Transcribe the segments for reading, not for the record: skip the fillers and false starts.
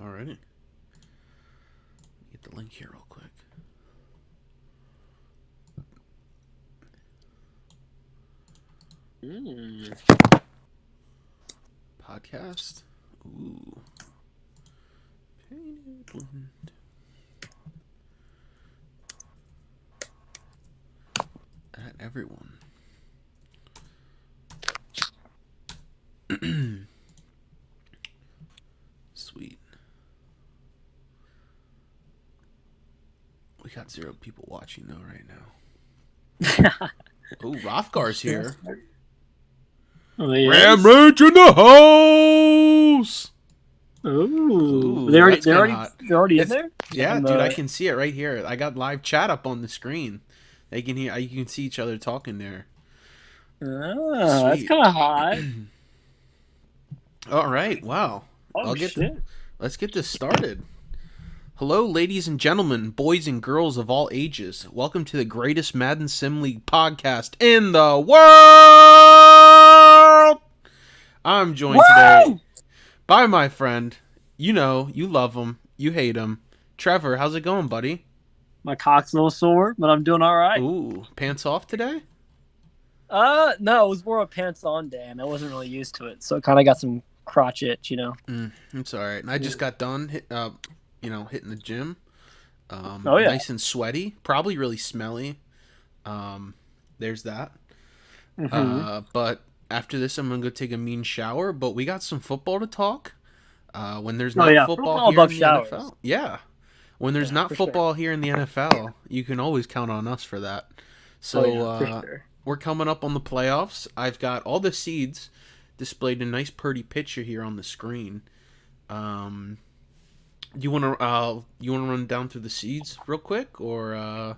Alrighty. Get the link here real quick. Podcast. Ooh. Painted one. At everyone. Sweet. We got 0 people watching though right now. Oh, Rothgar's here. Ram Rage in the house. Ooh, That's they're kind of already hot. they're already in there. Yeah, dude, I can see it right here. I got live chat up on the screen. They can hear. You can see each other talking there. That's kind of hot. All right, wow. Shit. Let's get this started. Hello, ladies and gentlemen, boys and girls of all ages. Welcome to the greatest Madden Sim League podcast in the world. I'm joined today by my friend. You know, you love him, you hate him. Trevor, how's it going, buddy? My cock's a little sore, but I'm doing all right. Ooh, pants off today? No, it was more of a pants on day, and I wasn't really used to it, so it kind of got some crotch itch, you know. It's all right. And I just got done, hitting the gym. Oh yeah, Nice and sweaty, probably really smelly. There's that. But after this, I'm gonna go take a mean shower. But we got some football to talk. When there's not football here in the NFL, yeah. When there's not football here in the NFL, you can always count on us for that. So we're coming up on the playoffs. I've got all the seeds displayed in a nice, pretty picture here on the screen. You want to run down through the seeds real quick, or?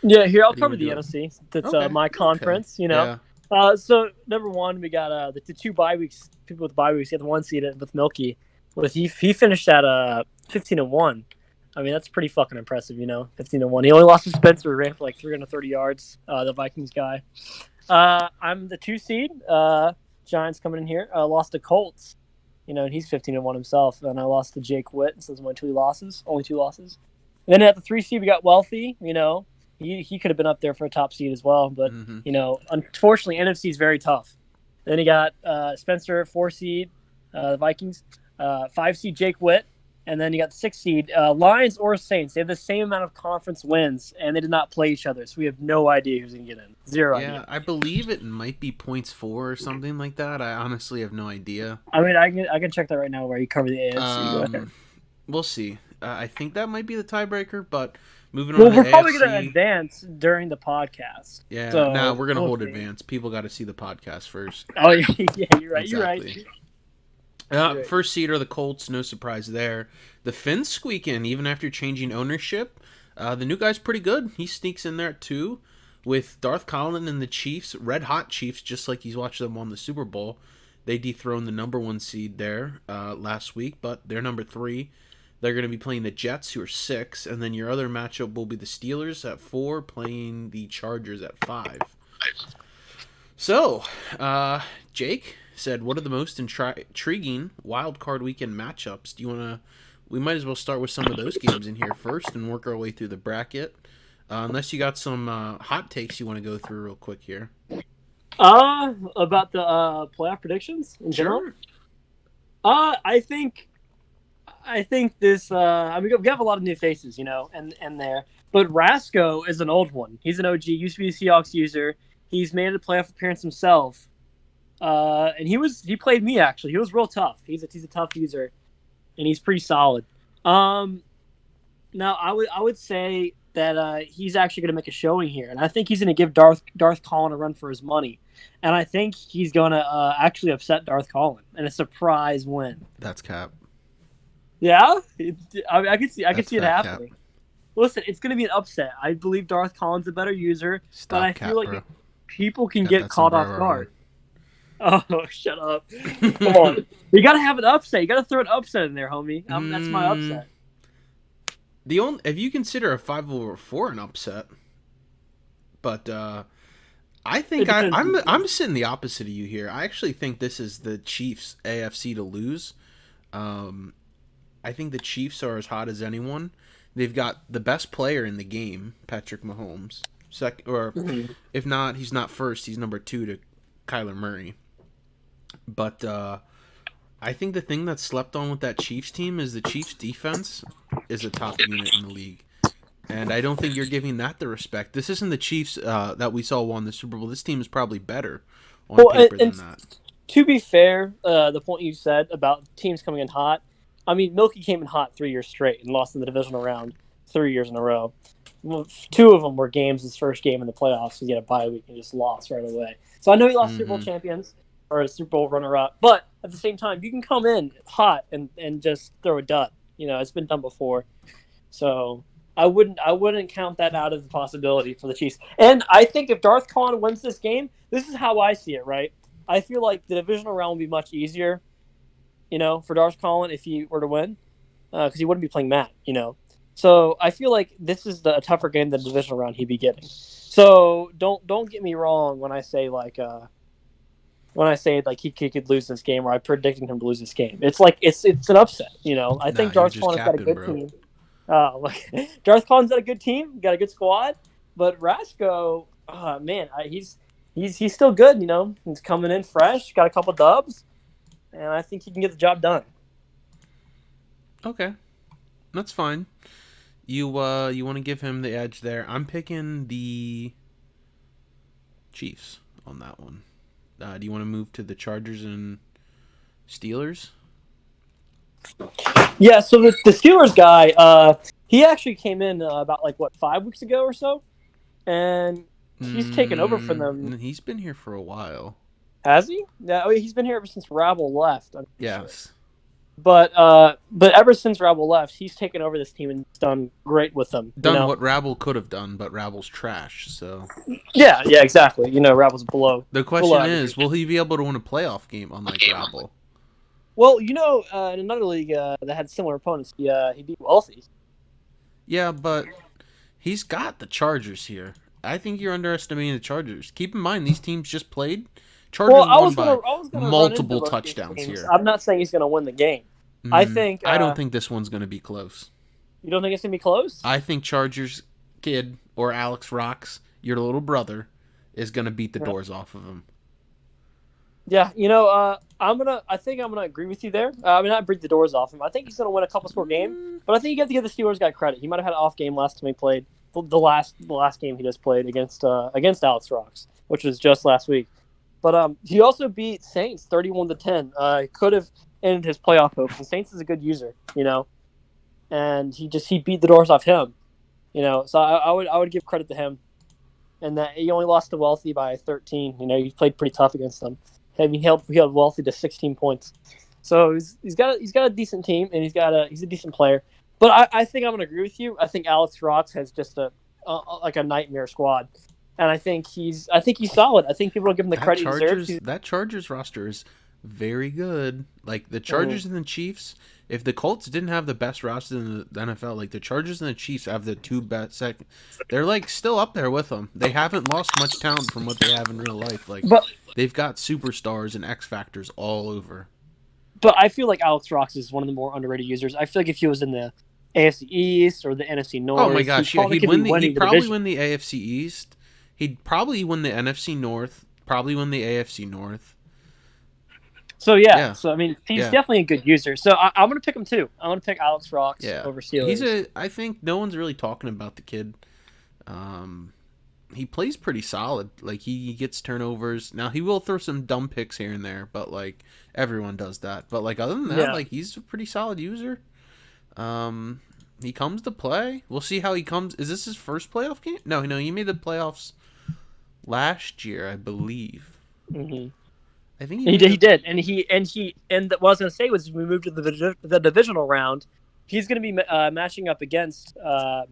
Yeah, here I'll cover the NFC. That's okay. My conference, okay. you know. Yeah. So number one, we got the 2 bye weeks. People with bye weeks get the 1 seed with Milky. Well, he finished at 15-1. I mean, that's pretty fucking impressive, you know. 15-1. He only lost to Spencer, who ran for like 330 yards. The Vikings guy. I'm the 2 seed. Giants coming in here. Lost to Colts. You know, and he's 15-1 himself. And I lost to Jake Witt. So those are my 2 losses. Only 2 losses. And then at the 3 seed, we got Wealthy. You know, he could have been up there for a top seed as well. But, you know, unfortunately, NFC is very tough. Then you got Spencer, 4 seed, the Vikings. 5 seed, Jake Witt. And then you got the 6 seed, Lions or Saints. They have the same amount of conference wins, and they did not play each other. So we have no idea who's going to get in. Zero idea. Yeah, I believe it might be points 4 or something like that. I honestly have no idea. I mean, I can check that right now where you cover the AFC. We'll see. I think that might be the tiebreaker, but moving on well, to we're AFC, probably going to advance during the podcast. Yeah, so no, we're going to hold advance. People got to see the podcast first. Oh, yeah, you're right. Exactly. You're right. First seed are the Colts, no surprise there. The Finns squeak in even after changing ownership. The new guy's pretty good. He sneaks in there at 2 with Darth Collin and the Chiefs, red hot Chiefs, just like he's watched them on the Super Bowl. They dethroned the number 1 seed there last week, but they're number 3. They're going to be playing the Jets, who are 6, and then your other matchup will be the Steelers at 4, playing the Chargers at 5. So, Jake said, what are the most intriguing wild card weekend matchups? Do you want to? We might as well start with some of those games in here first and work our way through the bracket. Unless you got some hot takes you want to go through real quick here. About the playoff predictions in general. I think this. I mean, we have a lot of new faces, you know, and there. But Rasco is an old one. He's an OG. Used to be a Seahawks user. He's made a playoff appearance himself. And he played me actually. He was real tough. He's a tough user, and he's pretty solid. Now I would say that he's actually going to make a showing here, and I think he's going to give Darth Collin a run for his money, and I think he's going to actually upset Darth Collin in a surprise win. That's cap. Yeah, I could see it happening. Cap. Listen, it's going to be an upset. I believe Darth Collin's a better user, but I feel like people can get caught off guard. Oh, shut up. Come on. You got to have an upset. You got to throw an upset in there, homie. That's my upset. If you consider a 5-4 an upset, but I think I'm sitting the opposite of you here. I actually think this is the Chiefs AFC to lose. I think the Chiefs are as hot as anyone. They've got the best player in the game, Patrick Mahomes. Or if not, he's not first. He's number 2 to Kyler Murray. But I think the thing that's slept on with that Chiefs team is the Chiefs defense is a top unit in the league. And I don't think you're giving that the respect. This isn't the Chiefs that we saw won the Super Bowl. This team is probably better on paper than that. To be fair, the point you said about teams coming in hot, I mean, Milky came in hot 3 years straight and lost in the divisional round 3 years in a row. 2 of them were games, his first game in the playoffs. He had a bye week and just lost right away. So I know he lost Super Bowl champions or a Super Bowl runner-up, but at the same time, you can come in hot and just throw a dud. You know, it's been done before. So I wouldn't count that out as a possibility for the Chiefs. And I think if Darth Kahn wins this game, this is how I see it, right? I feel like the divisional round would be much easier, you know, for Darth Kahn if he were to win, because he wouldn't be playing Matt, you know. So I feel like this is a tougher game than the divisional round he'd be getting. So don't get me wrong when I say he could lose this game, or I'm predicting him to lose this game. It's like it's an upset, you know. I think Darth Kahn's got a good team. Darth Kahn's got a good team, got a good squad, but Rasco, man, he's still good, you know. He's coming in fresh, got a couple dubs, and I think he can get the job done. Okay, that's fine. You want to give him the edge there. I'm picking the Chiefs on that one. Do you want to move to the Chargers and Steelers? Yeah, so the Steelers guy, he actually came in about 5 weeks ago or so, and he's taken over for them. He's been here for a while. Has he? Yeah, he's been here ever since Rabel left. Yes. Sure. But ever since Rabel left, he's taken over this team and done great with them. What Rabel could have done, but Rabel's trash. So. Yeah, exactly. You know, Rabel's below. The question is, will he be able to win a playoff game unlike Rabel? Well, you know, in another league that had similar opponents, he beat Wealthy. Yeah, but he's got the Chargers here. I think you're underestimating the Chargers. Keep in mind, these teams just played. Chargers won by multiple touchdowns here. I'm not saying he's going to win the game. I don't think this one's going to be close. You don't think it's going to be close? I think Chargers kid or Alex Rocks, your little brother, is going to beat the doors off of him. Yeah, you know, I think I'm gonna agree with you there. I mean, not beat the doors off him. I think he's gonna win a couple score game, but I think you have to give the Steelers guy credit. He might have had an off game last time he played. The last game he just played against Alex Rocks, which was just last week. But he also beat Saints 31-10. He could have ended his playoff hopes. And Saints is a good user, you know, and he beat the doors off him, you know. So I would give credit to him, and that he only lost to Wealthy by 13. You know, he played pretty tough against them. I mean, he held Wealthy to 16 points. So he's got a decent team, and he's a decent player. But I think I'm gonna agree with you. I think Alex Rocks has just a nightmare squad, and I think he's solid. I think people will give him the credit he deserves. That Chargers roster is very good. Like the Chargers and the Chiefs. If the Colts didn't have the best roster in the NFL, like the Chargers and the Chiefs have the two best. They're like still up there with them. They haven't lost much talent from what they have in real life. They've got superstars and X factors all over. But I feel like Alex Rocks is one of the more underrated users. I feel like if he was in the AFC East or the NFC North, oh my gosh, he'd probably win the AFC East. He'd probably win the NFC North. Probably win the AFC North. So yeah. So I mean, he's definitely a good user. So I'm gonna pick him too. I'm gonna pick Alex Rocks over Steelers. I think no one's really talking about the kid. He plays pretty solid. Like he gets turnovers. Now he will throw some dumb picks here and there, but like everyone does that. But like other than that, like he's a pretty solid user. He comes to play. We'll see how he comes. Is this his first playoff game? No, he made the playoffs last year, I believe. Mm-hmm. I think he did. And what I was gonna say was we moved to the divisional round. He's gonna be matching up against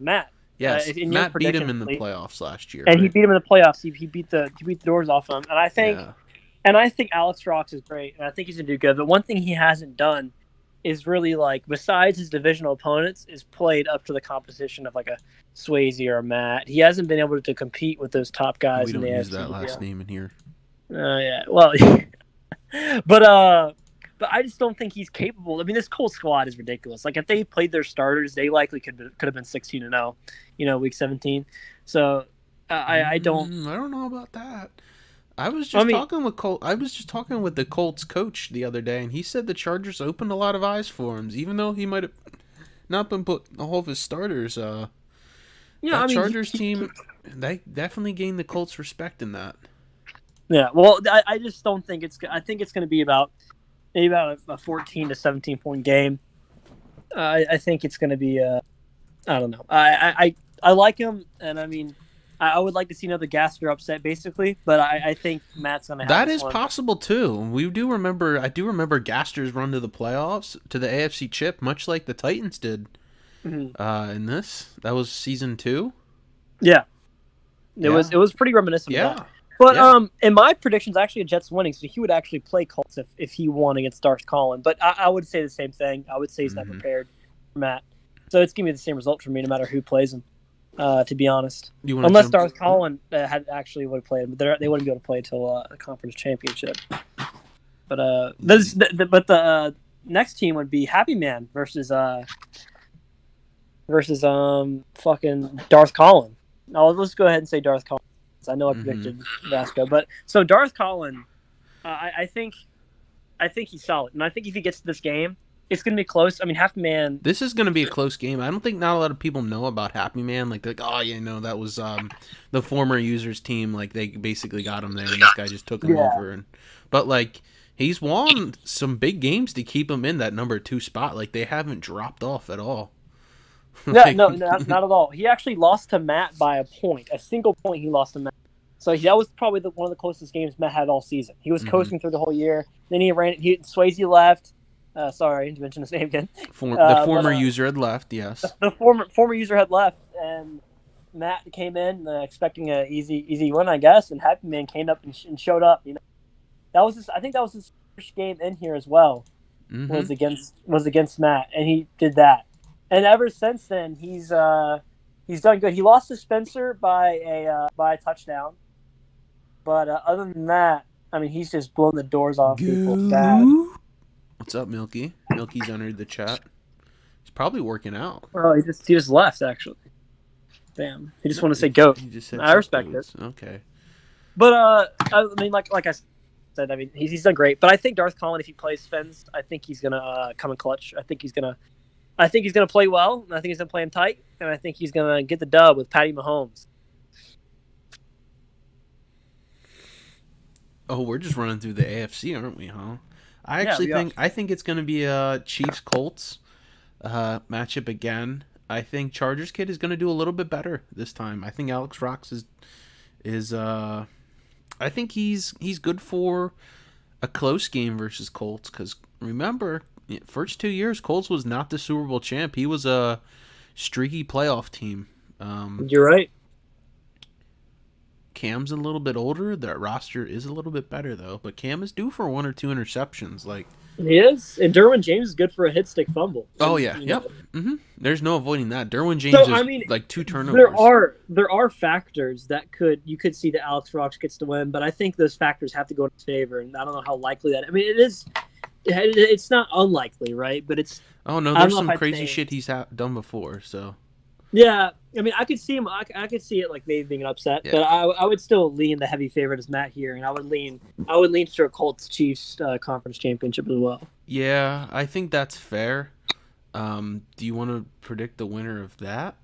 Matt. Yes, Matt beat him in the playoffs last year, and he beat him in the playoffs. He beat the doors off him, and I think Alex Rocks is great, and I think he's gonna do good. But one thing he hasn't done is really besides his divisional opponents, is played up to the competition of like a Swayze or a Matt. He hasn't been able to compete with those top guys. We don't use that last name in here. Yeah, well, but but I just don't think he's capable. I mean, this Colts squad is ridiculous. Like if they played their starters, they likely could have been 16-0, week 17. So I don't. I don't know about that. I was I just mean, talking with Colt. I was just talking with the Colts coach the other day, and he said the Chargers opened a lot of eyes for him, even though he might have not been put all of his starters. yeah. That I mean, Chargers team, they definitely gained the Colts respect in that. yeah. Well, I just don't think it's. I think it's going to be maybe about a 14 to 17 point game. I think it's going to be. I don't know. I like him, and I mean, I would like to see another Gaster upset, basically. But I think Matt's going to have That this is one. possible too. We do remember. I do remember Gaster's run to the playoffs to the AFC Chip, much like the Titans did. In this, that was season 2. Yeah, Yeah. it was pretty reminiscent of Yeah. that. But Yeah. in my predictions, actually, a Jets winning, so he would actually play Colts if he won against Darth Collin. But I would say the same thing. I would say he's not prepared for Matt. So it's gonna be the same result for me, no matter who plays him. To be honest, unless Darth Collin had actually would have played, but they wouldn't be able to play until the conference championship. But the next team would be Happy Man versus fucking Darth Collin. Now let's go ahead and say Darth Collin. I know I predicted Vasco, but so Darth Collin, I think he's solid, and I think if he gets to this game, it's going to be close. I mean, Happy Man. This is going to be a close game. I don't think not a lot of people know about Happy Man. Like, they're like, oh, yeah, no, that was the former users team. Like, they basically got him there, and this guy just took him over. But, like, he's won some big games to keep him in that number 2 spot. Like, they haven't dropped off at all. Like, no, not at all. He actually lost to Matt by a point. A single point he lost to Matt. So that was probably one of the closest games Matt had all season. He was coasting through the whole year. Then Swayze left. Sorry to mention his name again. The former user had left, yes. The former user had left, and Matt came in expecting an easy win, I guess, and Happy Man came up and showed up. I think that was his first game in here as well. Was against Matt, and he did that. And ever since then, he's done good. He lost to Spencer by a touchdown, but other than that, I mean, he's just blown the doors off people bad. What's up, Milky? Milky's entered the chat. He's probably working out. Oh, he just left actually. Damn, he just wanted to say goat. I respect it. Okay. But I mean, like I said, I mean, he's done great. But I think Darth Collin, if he plays Fens, I think he's gonna come in clutch. I think he's gonna play well. And I think he's gonna play him tight, and I think he's gonna get the dub with Patty Mahomes. Oh, we're just running through the AFC, aren't we, huh? I think it's going to be a Chiefs-Colts matchup again. I think Chargers kid is going to do a little bit better this time. I think Alex Rocks is I think he's good for a close game versus Colts, because remember, first 2 years Colts was not the Super Bowl champ. He was a streaky playoff team. You're right. Cam's a little bit older. That roster is a little bit better, though. But Cam is due for 1 or 2 interceptions. Like, he is. And Derwin James is good for a hit stick fumble. Oh, yeah. Yep. There's no avoiding that. Derwin James is like 2 turnovers. There are factors that you could see that Alex Rocks gets to win, but I think those factors have to go in his favor, and I don't know how likely that. I mean, it's not unlikely, right? But it's. Oh no, there's some crazy shit he's done before. So. Yeah, I mean, I could see him. I could see it like maybe being an upset, but I would still lean the heavy favorite as Matt here, and I would lean to a Colts Chiefs conference championship as well. Yeah, I think that's fair. Do you want to predict the winner of that?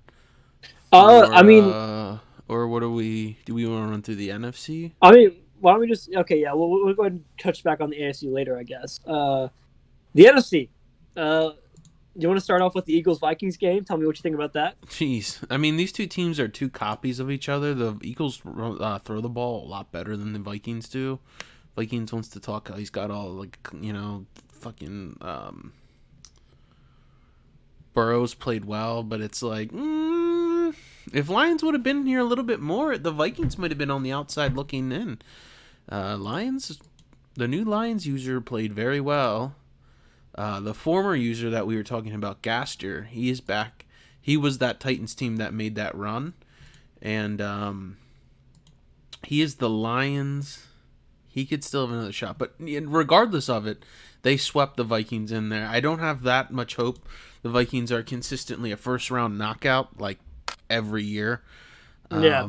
Or what do we want to run through the NFC? I mean, why don't we just we'll go ahead and touch back on the AFC later, I guess. The NFC. Do you want to start off with the Eagles-Vikings game? Tell me what you think about that. Jeez. I mean, these two teams are 2 copies of each other. The Eagles throw the ball a lot better than the Vikings do. Vikings wants to talk. He's got all, fucking Burrows played well, but it's like, if Lions would have been here a little bit more, the Vikings might have been on the outside looking in. The new Lions user played very well. The former user that we were talking about, Gaster, he is back. He was that Titans team that made that run. And he is the Lions. He could still have another shot. But regardless of it, they swept the Vikings in there. I don't have that much hope. The Vikings are consistently a first-round knockout, like, every year. Yeah,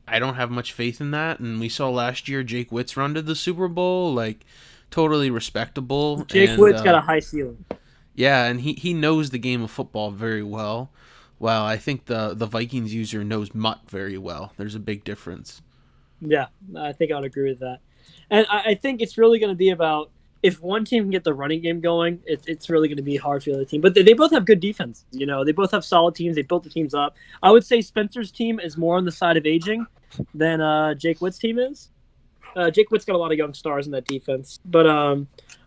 I don't have much faith in that. And we saw last year Jake Witt's run to the Super Bowl, like, totally respectable. Jake And Wood's got a high ceiling. yeah, and he knows the game of football very well. Well, I think the Vikings user knows Mutt very well. There's a big difference. Yeah, I think I would agree with that. And I think it's really going to be about if one team can get the running game going, it's really going to be hard for the other team. But they both have good defense. You know, they both have solid teams. They built the teams up. I would say Spencer's team is more on the side of aging than Jake Witt's team is. Jake Witt's got a lot of young stars in that defense. But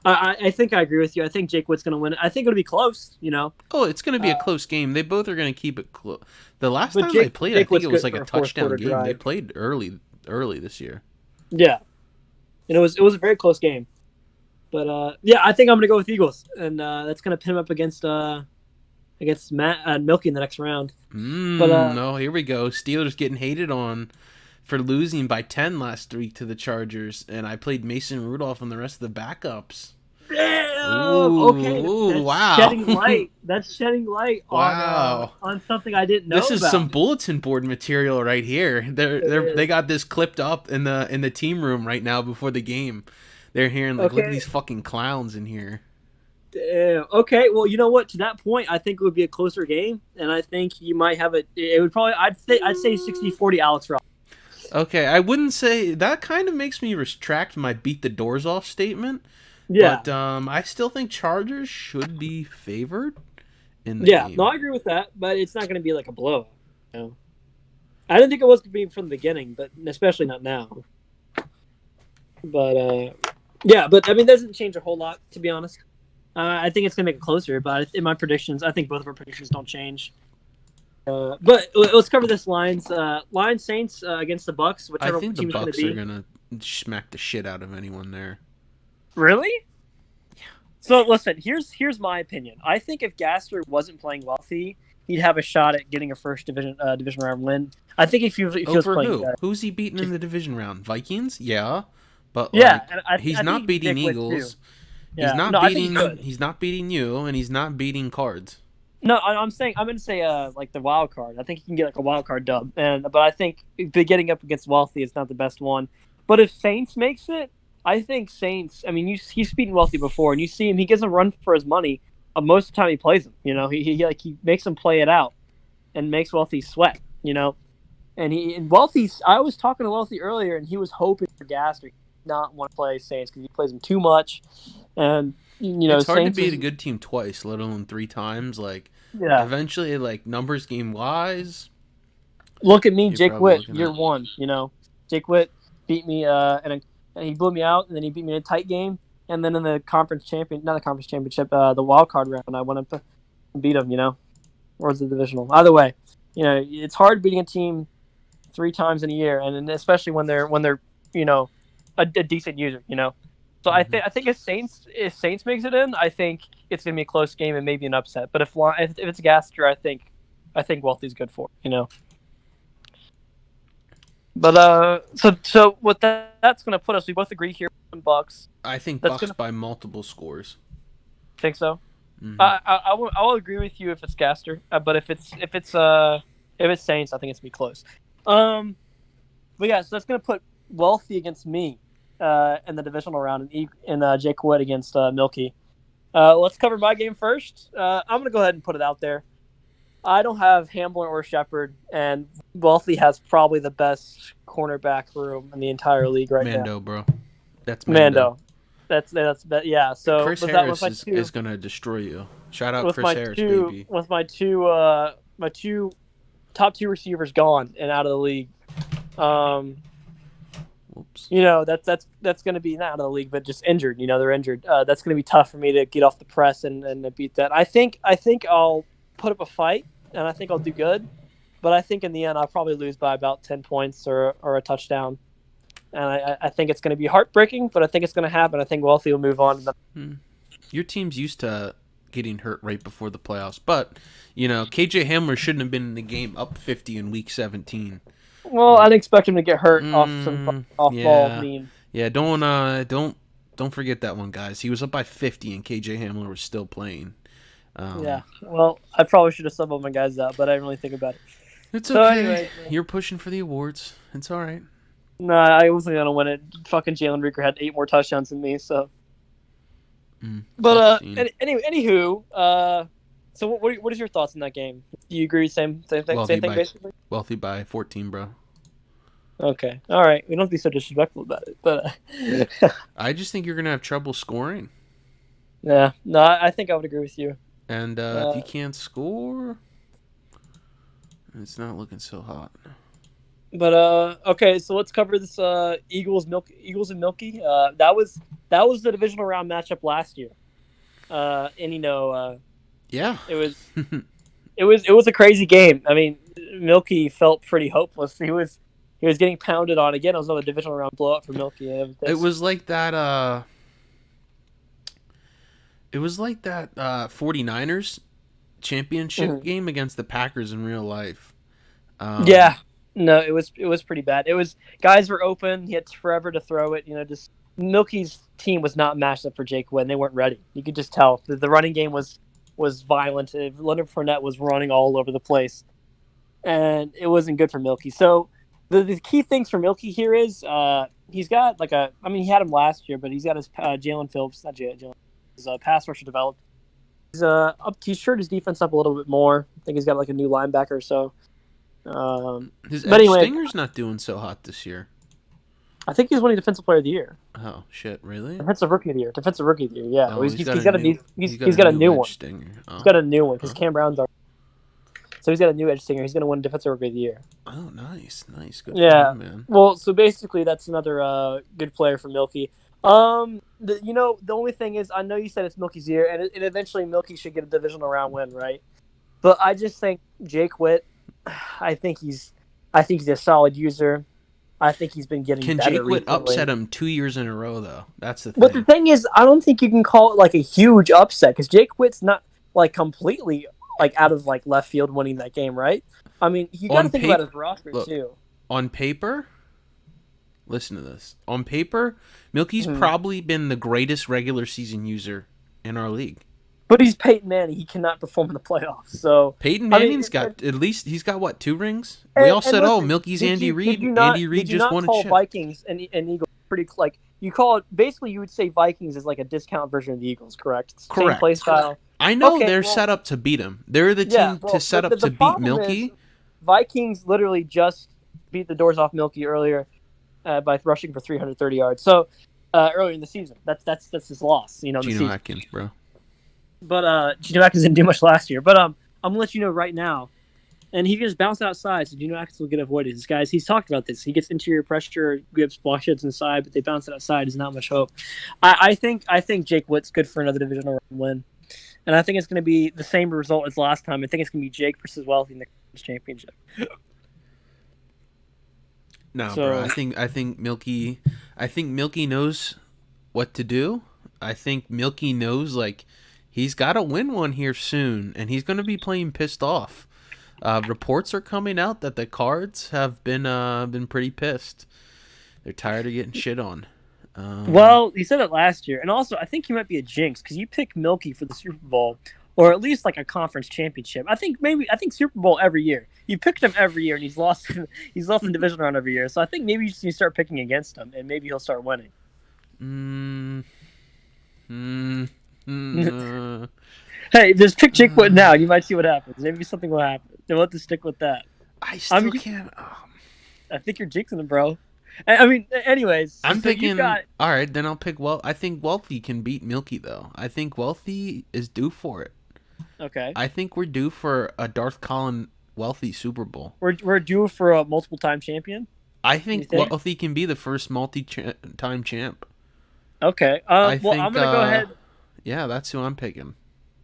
I think I agree with you. I think Jake Witt's going to win. I think it'll be close, you know. Oh, it's going to be a close game. They both are going to keep it close. The last But time Jake- they played, Jake I think Witt's it was good like a for a fourth touchdown quarter game. They drive. played early this year. Yeah. And it was a very close game. But yeah, I think I'm going to go with Eagles. And that's going to pin him up against Matt Milky in the next round. No, here we go. Steelers getting hated on for losing by 10 last week to the Chargers, and I played Mason Rudolph and the rest of the backups. Damn. Ooh, Okay. That's wow. shedding light. That's shedding light Wow. on something I didn't know This is about. some bulletin board material right here. They got this clipped up in the team room right now before the game. They're hearing like, look at Okay. these fucking clowns in here. Damn. Okay. Well, you know what? To that point, I think it would be a closer game, and I think you might have it. It would probably. I'd say 60-40 Alex Ross. Okay, I wouldn't say that. Kind of makes me retract my beat the doors off statement. Yeah. But I still think Chargers should be favored in the Yeah. game. No, I agree with that, but it's not going to be like a blowout. You know? I didn't think it was going to be from the beginning, but especially not now. But yeah, but I mean, it doesn't change a whole lot, to be honest. I think it's going to make it closer, but in my predictions, I think both of our predictions don't change. But let's cover this Lions Saints against the Bucks, I whichever think the team's going to Bucks are be. gonna smack the shit out of anyone there. Really? Yeah. So listen, here's my opinion. I think if Gaster wasn't playing wealthy, he'd have a shot at getting a first division round win. I think if he was Over playing, who? Who's he beating in the division round? Vikings? Yeah, but yeah, like, and I he's think not beating Nick would Eagles. too. Yeah. I think he could. He's not beating you, and he's not beating Cards. No, I'm going to say like the wild card. I think he can get like a wild card dub, but I think getting up against Wealthy is not the best one. But if Saints makes it, I think Saints. I mean, he's beaten Wealthy before, and you see him. He gives a run for his money. Most of the time, he plays him. You know, he makes him play it out, and makes Wealthy sweat. You know, and Wealthy. I was talking to Wealthy earlier, and he was hoping for Gaster. He did not want to play Saints because he plays him too much, and you know, it's hard Saints to beat a good team twice, let alone 3 times. Like, yeah. eventually, like numbers game wise. Look at me, You're Jake probably Witt, looking year at- one. You know, Jake Witt beat me, and he blew me out, and then he beat me in a tight game, and then in the not the conference championship, the wild card round, I went up and beat him. You know, or was it divisional? Either way, you know, it's hard beating a team 3 times in a year, and especially when they're you know a decent user. You know, so I think if Saints makes it in, I think it's gonna be a close game and maybe an upset. But if it's Gaster, I think Wealthy's good for it, you know. But so what that's going to put us, we both agree here on Bucks. I think That's Bucks gonna- by multiple scores. Think so? Mhm. I will agree with you if it's Gaster, but if it's Saints, I think it's gonna be close. But yeah, so that's going to put Wealthy against me in the divisional round, and Jake Wood against Milky. Let's cover my game first. I'm going to go ahead and put it out there. I don't have Hamblin or Shepard, and Wealthy has probably the best cornerback room in the entire league right Mando, bro. That's now. Mando. That's yeah. So Chris with Harris that, is going to destroy you. Shout out with Chris my Harris, two baby. with my two top 2 receivers gone and out of the league. Whoops. You know, that's going to be not out of the league, but just injured. You know, they're injured. That's going to be tough for me to get off the press and beat that. I think I'll put up a fight, and I think I'll do good. But I think in the end, I'll probably lose by about 10 points or a touchdown. And I think it's going to be heartbreaking, but I think it's going to happen. I think Wealthy will move on. Your team's used to getting hurt right before the playoffs, but you know KJ Hamler shouldn't have been in the game up 50 in week 17. Well, I'd expect him to get hurt off some off yeah. ball mean. Yeah, don't forget that one, guys. He was up by 50, and KJ Hamler was still playing. Yeah. Um, Well, I probably should have subbed all my guys out, but I didn't really think about it. it's So, okay. anyways, You're pushing for the awards. It's all right. no, I wasn't gonna win it. Fucking Jalen Reagor had 8 more touchdowns than me. So, but Tough scene. anywho, so what is your thoughts on that game? Do you agree? Wealthy Same thing by basically. wealthy by 14, bro. Okay, all right. We don't have to be so disrespectful about it, but I just think you're gonna have trouble scoring, yeah, no, I think I would agree with you. and if Uh, you can't score, it's not looking so hot. but okay, so let's cover this Eagles and Milky. That was the divisional round matchup last year. And Yeah. it was it was a crazy game. I mean, Milky felt pretty hopeless. He was getting pounded on again. It was another divisional round blowout for Milky. It was like that. It was like that 49ers championship Mhm. game against the Packers in real life. Yeah, no, it was pretty bad. It was guys were open. He had forever to throw it. Just Milky's team was not matched up for Jake Wynn. They weren't ready. You could just tell the running game was violent. Leonard Fournette was running all over the place, and it wasn't good for Milky. So the key things for Milky here is he's got I mean he had him last year, but he's got his Jalen Phillips, not Jalen, his pass rusher developed. He's shored his defense up a little bit more. I think he's got like a new linebacker or so. His But edge anyway, stinger's not doing so hot this year. I think he's winning Defensive Player of the Year, Oh shit! Really? Defensive Rookie of the Year, Defensive Rookie of the Year. Yeah, Oh, he's got a new he's got he's a got a new new edge one. stinger. He's Oh, got a new one because oh, Cam Brown's already. So he's got a new edge stinger. He's going to win Defensive Rookie of the Year. oh, nice, good for Yeah. him, man. Well, so basically, that's another good player for Milky. The only thing is, I know you said it's Milky's year, and eventually Milky should get a divisional round win, right? But I just think Jake Witt, I think he's a solid user. I think he's been getting Can better Jake Witt recently. upset him 2 years in a row though? That's the But the thing. thing is, I don't think you can call it like a huge upset because Jake Witt's not like completely like out of like left field winning that game, right? I mean, you got to On think about paper, his roster look, too. on paper, listen to this. On paper, Milky's Mhm. probably been the greatest regular season user in our league. But he's Peyton Manning. He cannot perform in the playoffs. So Peyton I mean, Manning's got at least he's got what, 2 rings? We all said, "Oh, listen, Milky's did Andy you did Reid. you not Andy Reid did you just not won a call chip." Vikings and Eagles pretty like you call it basically you would say Vikings is like a discount version of the Eagles, correct? It's the same Correct. play style. I know Okay, they're well, set up to beat him. They're the yeah. team to Well, set up the to beat problem is Milky. Vikings literally just beat the doors off Milky earlier by rushing for 330 yards. So earlier in the season, that's his loss. In the Geno season. Atkins, bro. But Geno Atkins didn't do much last year. But I'm gonna let you know right now. And he just bounced outside, so Geno Atkins will get avoided. This guys, he's talked about this. He gets interior pressure, gives block sheds inside, but they bounce it outside. There's not much hope. I think Jake Witt's good for another divisional win, and I think it's going to be the same result as last time. I think it's going to be Jake versus Wealthy in the conference championship. No, So- bro. I think Milky knows what to do. I think Milky knows like he's got to win one here soon, and he's going to be playing pissed off. Reports are coming out that the Cards have been pretty pissed. They're tired of getting shit on. Well, he said it last year, and also I think he might be a jinx because you pick Milky for the Super Bowl, or at least like a conference championship. I think Super Bowl every year. You picked him every year, and he's lost. He's lost in the division round every year. So I think maybe you just need to start picking against him, and maybe he'll start winning. Hey, just pick Jake Wood now, and you might see what happens. Maybe something will happen. We'll have to stick with that. I still I mean, can't. I think you're jinxing him, bro. I mean, anyways. I'm so picking. you got, All right, then I'll pick. Well, I think Wealthy can beat Milky though. I think Wealthy is due for it. okay. I think we're due for a Darth Collin Wealthy Super Bowl. We're due for a multiple time champion. I think You think? Wealthy can be the first multi-time champ. Okay. I Well, think, I'm gonna go ahead. Yeah, that's who I'm picking.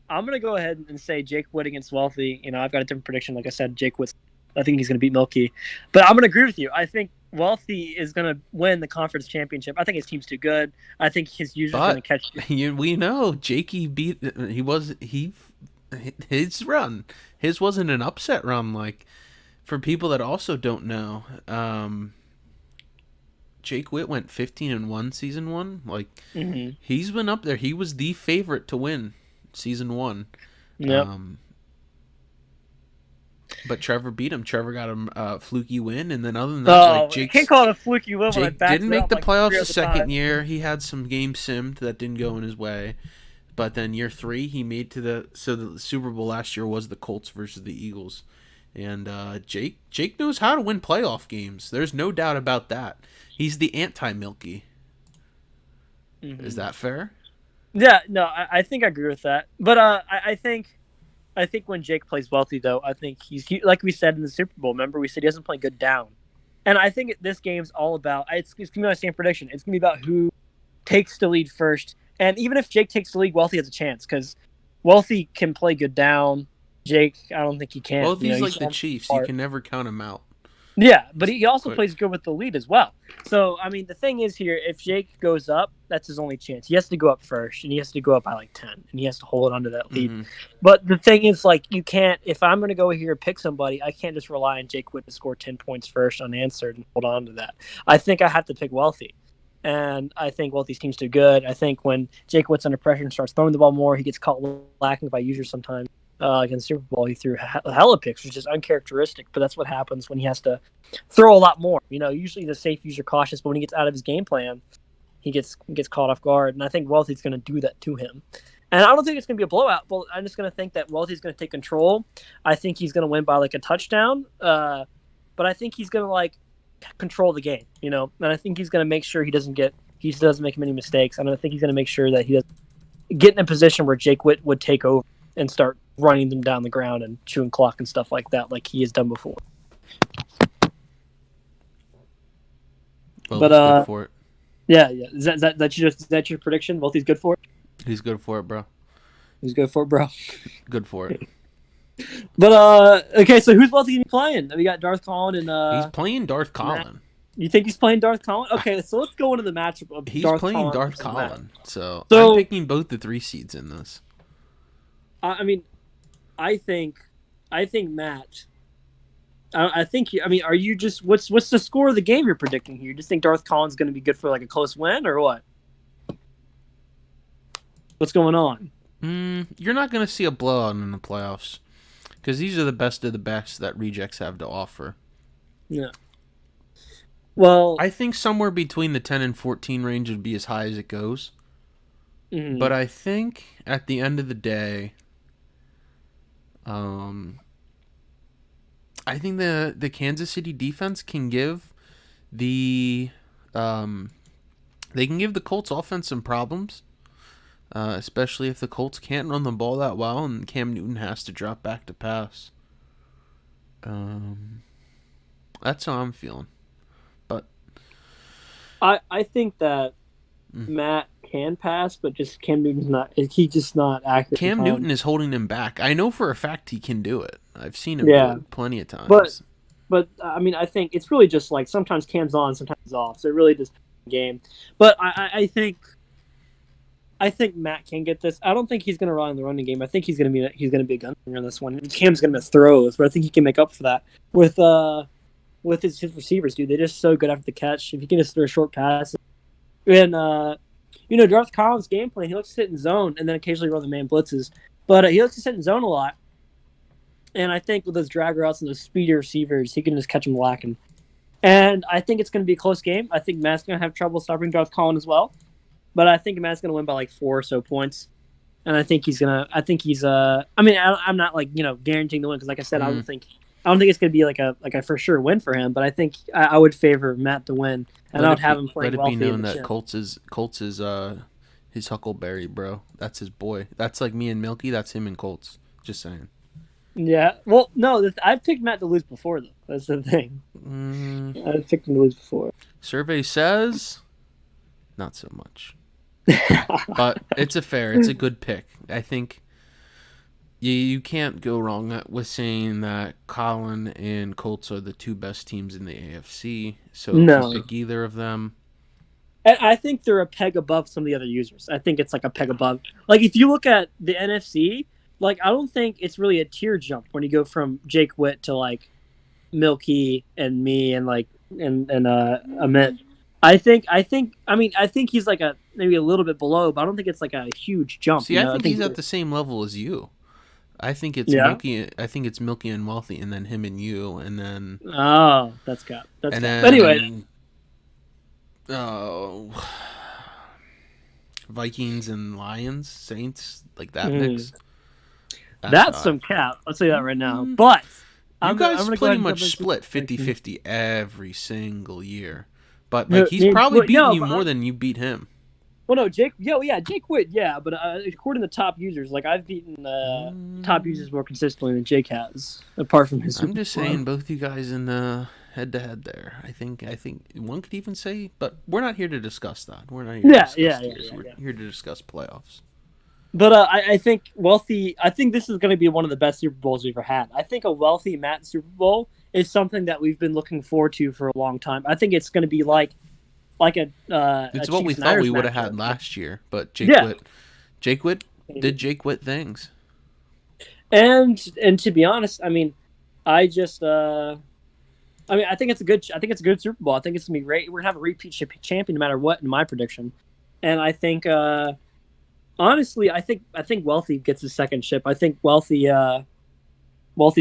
I'm gonna go ahead and say Jake Wood against Wealthy. I've got a different prediction. Like I said, Jake Wood. I think he's gonna beat Milky, but I'm gonna agree with you. I think Wealthy is gonna win the conference championship. I think his team's too good. I think his users gonna catch. We know Jakey beat. His run. His wasn't an upset run. Like for people that also don't know, Jake Witt went 15-1 season 1. Like, Mm-hmm. he's been up there. He was the favorite to win season 1. Yep. But Trevor beat him. Trevor got him a fluky win, and then other than that, like Oh, I can't call it a fluky win when I Jake backed didn't it make up the like playoffs 3 the other second times. year. He had some games simmed that didn't go in his way, but then year 3 he made to the Super Bowl last year was the Colts versus the Eagles, and Jake knows how to win playoff games. There's no doubt about that. He's the anti-Milky. Mm-hmm. Is that fair? Yeah, no, I think I agree with that. But I think when Jake plays wealthy, though, I think like we said in the Super Bowl. Remember, we said he doesn't play good down, and I think this game's all about. It's gonna be my same prediction. It's gonna be about who takes the lead first, and even if Jake takes the lead, Wealthy has a chance because Wealthy can play good down. Jake, I don't think he can. Wealthy's like the Chiefs. You can never count him out. Yeah, but he also plays good with the lead as well. So, I mean, the thing is here, if Jake goes up, that's his only chance. He has to go up first, and he has to go up by like 10, and he has to hold on to that lead. Mm-hmm. But the thing is, like, you can't, if I'm going to go here and pick somebody, I can't just rely on Jake Witt to score 10 points first unanswered and hold on to that. I think I have to pick Wealthy. And I think Wealthy's team's too good. I think when Jake Witt's under pressure and starts throwing the ball more, he gets caught lacking by users sometimes. Like in the Super Bowl, he threw hella picks, which is uncharacteristic, but that's what happens when he has to throw a lot more. Usually the safe user cautious, but when he gets out of his game plan, he gets caught off guard. And I think Wealthy's going to do that to him. And I don't think it's going to be a blowout, but I'm just going to think that Wealthy's going to take control. I think he's going to win by like a touchdown, but I think he's going to like control the game, and I think he's going to make sure he doesn't make many mistakes. And I think he's going to make sure that he doesn't get in a position where Jake Witt would take over and start running them down the ground and chewing clock and stuff like that, like he has done before. Well, but good for it. Yeah. Is that your prediction? Both he's good for it. He's good for it, bro. He's good for it, bro. Good for it. But okay, so who's Wealthy playing? We got Darth Collin and he's playing Darth Collin. You think he's playing Darth Collin? Okay, so let's go into the matchup of he's Darth playing Collin Darth Collin. So I'm picking both the 3 seeds in this. I mean, I think Matt. I think. Are you just what's the score of the game you're predicting here? You just think Darth Collin's going to be good for like a close win or what? What's going on? You're not going to see a blowout in the playoffs because these are the best of the best that rejects have to offer. Yeah. Well, I think somewhere between the 10 and 14 range would be as high as it goes. Mm-hmm. But I think at the end of the day, I think the Kansas City defense can give the Colts offense some problems, especially if the Colts can't run the ball that well and Cam Newton has to drop back to pass. That's how I'm feeling. But I think that Matt can pass, but just Cam Newton's not. He's just not accurate. Cam Newton is holding him back. I know for a fact he can do it. I've seen him do it plenty of times. But I mean, I think it's really just like sometimes Cam's on, sometimes he's off. So it really just game. But I think Matt can get this. I don't think he's going to rely on the running game. I think he's going to be a gunslinger on this one. Cam's going to miss throws, but I think he can make up for that with his receivers, dude. They're just so good after the catch. If he can just throw a short pass. And, Darth Collins' game plan, he likes to sit in zone and then occasionally run the man blitzes. But he likes to sit in zone a lot. And I think with those drag routes and those speedy receivers, he can just catch them lacking. And I think it's going to be a close game. I think Matt's going to have trouble stopping Darth Collins as well. But I think Matt's going to win by like 4 or so points. And I think I'm not like, guaranteeing the win because like I said, I don't think it's going to be like a for sure win for him, but I think I would favor Matt to win, and I would have him playing Wealthy. Let it be known that Colts is his Huckleberry, bro. That's his boy. That's like me and Milky. That's him and Colts. Just saying. Yeah. Well, no, I've picked Matt to lose before though. That's the thing. I've picked him to lose before. Survey says, not so much. But it's a good pick. I think. You can't go wrong with saying that Colin and Colts are the 2 best teams in the AFC. So if you pick either of them. I think they're a peg above some of the other users. I think it's like a peg above. Like if you look at the NFC, like I don't think it's really a tier jump when you go from Jake Witt to like Milky and me and like and Amit. I think he's like maybe a little bit below, but I don't think it's like a huge jump. See, I I think think he's at the same level as you. yeah. I think it's Milky and Wealthy, and then him and you, Oh, that's and cap. Anyway, then oh, Vikings and Lions, Saints, like that mm, mix. That's how that's I some feel. cap. I'll tell you that right now. Mm, But you I'm guys gonna go ahead pretty and jump much into the split prediction. 50-50 every single year. But like he's Me, probably well, beaten no, you but more than you beat him. well, no, Jake Witt, yeah, but according to top users, like I've beaten top Mm, users more consistently than Jake has, apart from his I'm Super just Bowl run. saying, both you guys in the head to head there. I think one could even say, but we're not here to discuss that. We're not here to discuss tiers. We're Yeah. here to discuss playoffs. But I think wealthy. I think this is going to be one of the best Super Bowls we've ever had. I think a wealthy Matt Super Bowl is something that we've been looking forward to for a long time. I think it's going to be like a It's what we Chiefs thought we Niners would have matchup. had last year, but Yeah, Jake Witt did Jake Witt things. and to be honest, I mean, I just I think it's a good Super Bowl. I think it's gonna be great. We're gonna have a repeat champion no matter what in my prediction, and I think honestly, I think Wealthy gets his second chip. I think Wealthy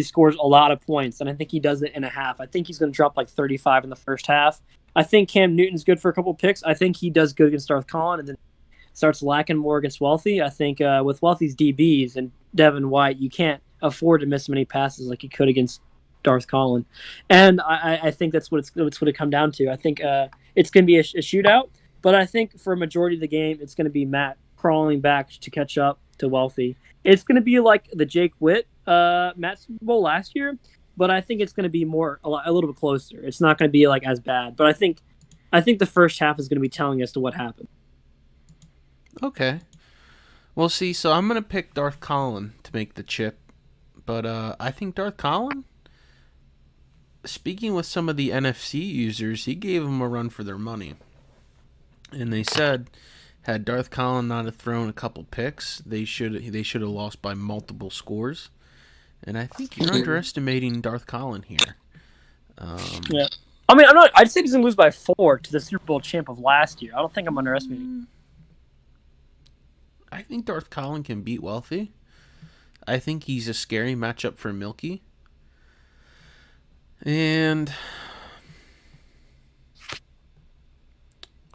scores a lot of points, and I think he does it in a half. I think he's going to drop like 35 in the first half. I think Cam Newton's good for a couple picks. I think he does good against Darth Collin, and then starts lacking more against Wealthy. I think with Wealthy's DBs and Devin White, you can't afford to miss many passes like you could against Darth Collin. And I think that's what it's what it come down to. I think it's going to be a shootout, but I think for a majority of the game, it's going to be Matt crawling back to catch up to Wealthy. It's going to be like the Jake Witt Matt Super Bowl last year, but I think it's going to be a little bit closer. It's not going to be like as bad, but I think the first half is going to be telling us to what happened. Okay. Well, see, so I'm gonna pick Darth Collin to make the chip, but I think Darth Collin. Speaking with some of the NFC users, he gave them a run for their money, and they said had Darth Collin not have thrown a couple picks, they should have lost by multiple scores. And I think you're underestimating Darth Collin here. Yeah. I mean, I'm not. I'd say he's gonna lose by 4 to the Super Bowl champ of last year. I don't think I'm underestimating. I think Darth Collin can beat Wealthy. I think he's a scary matchup for Milky. And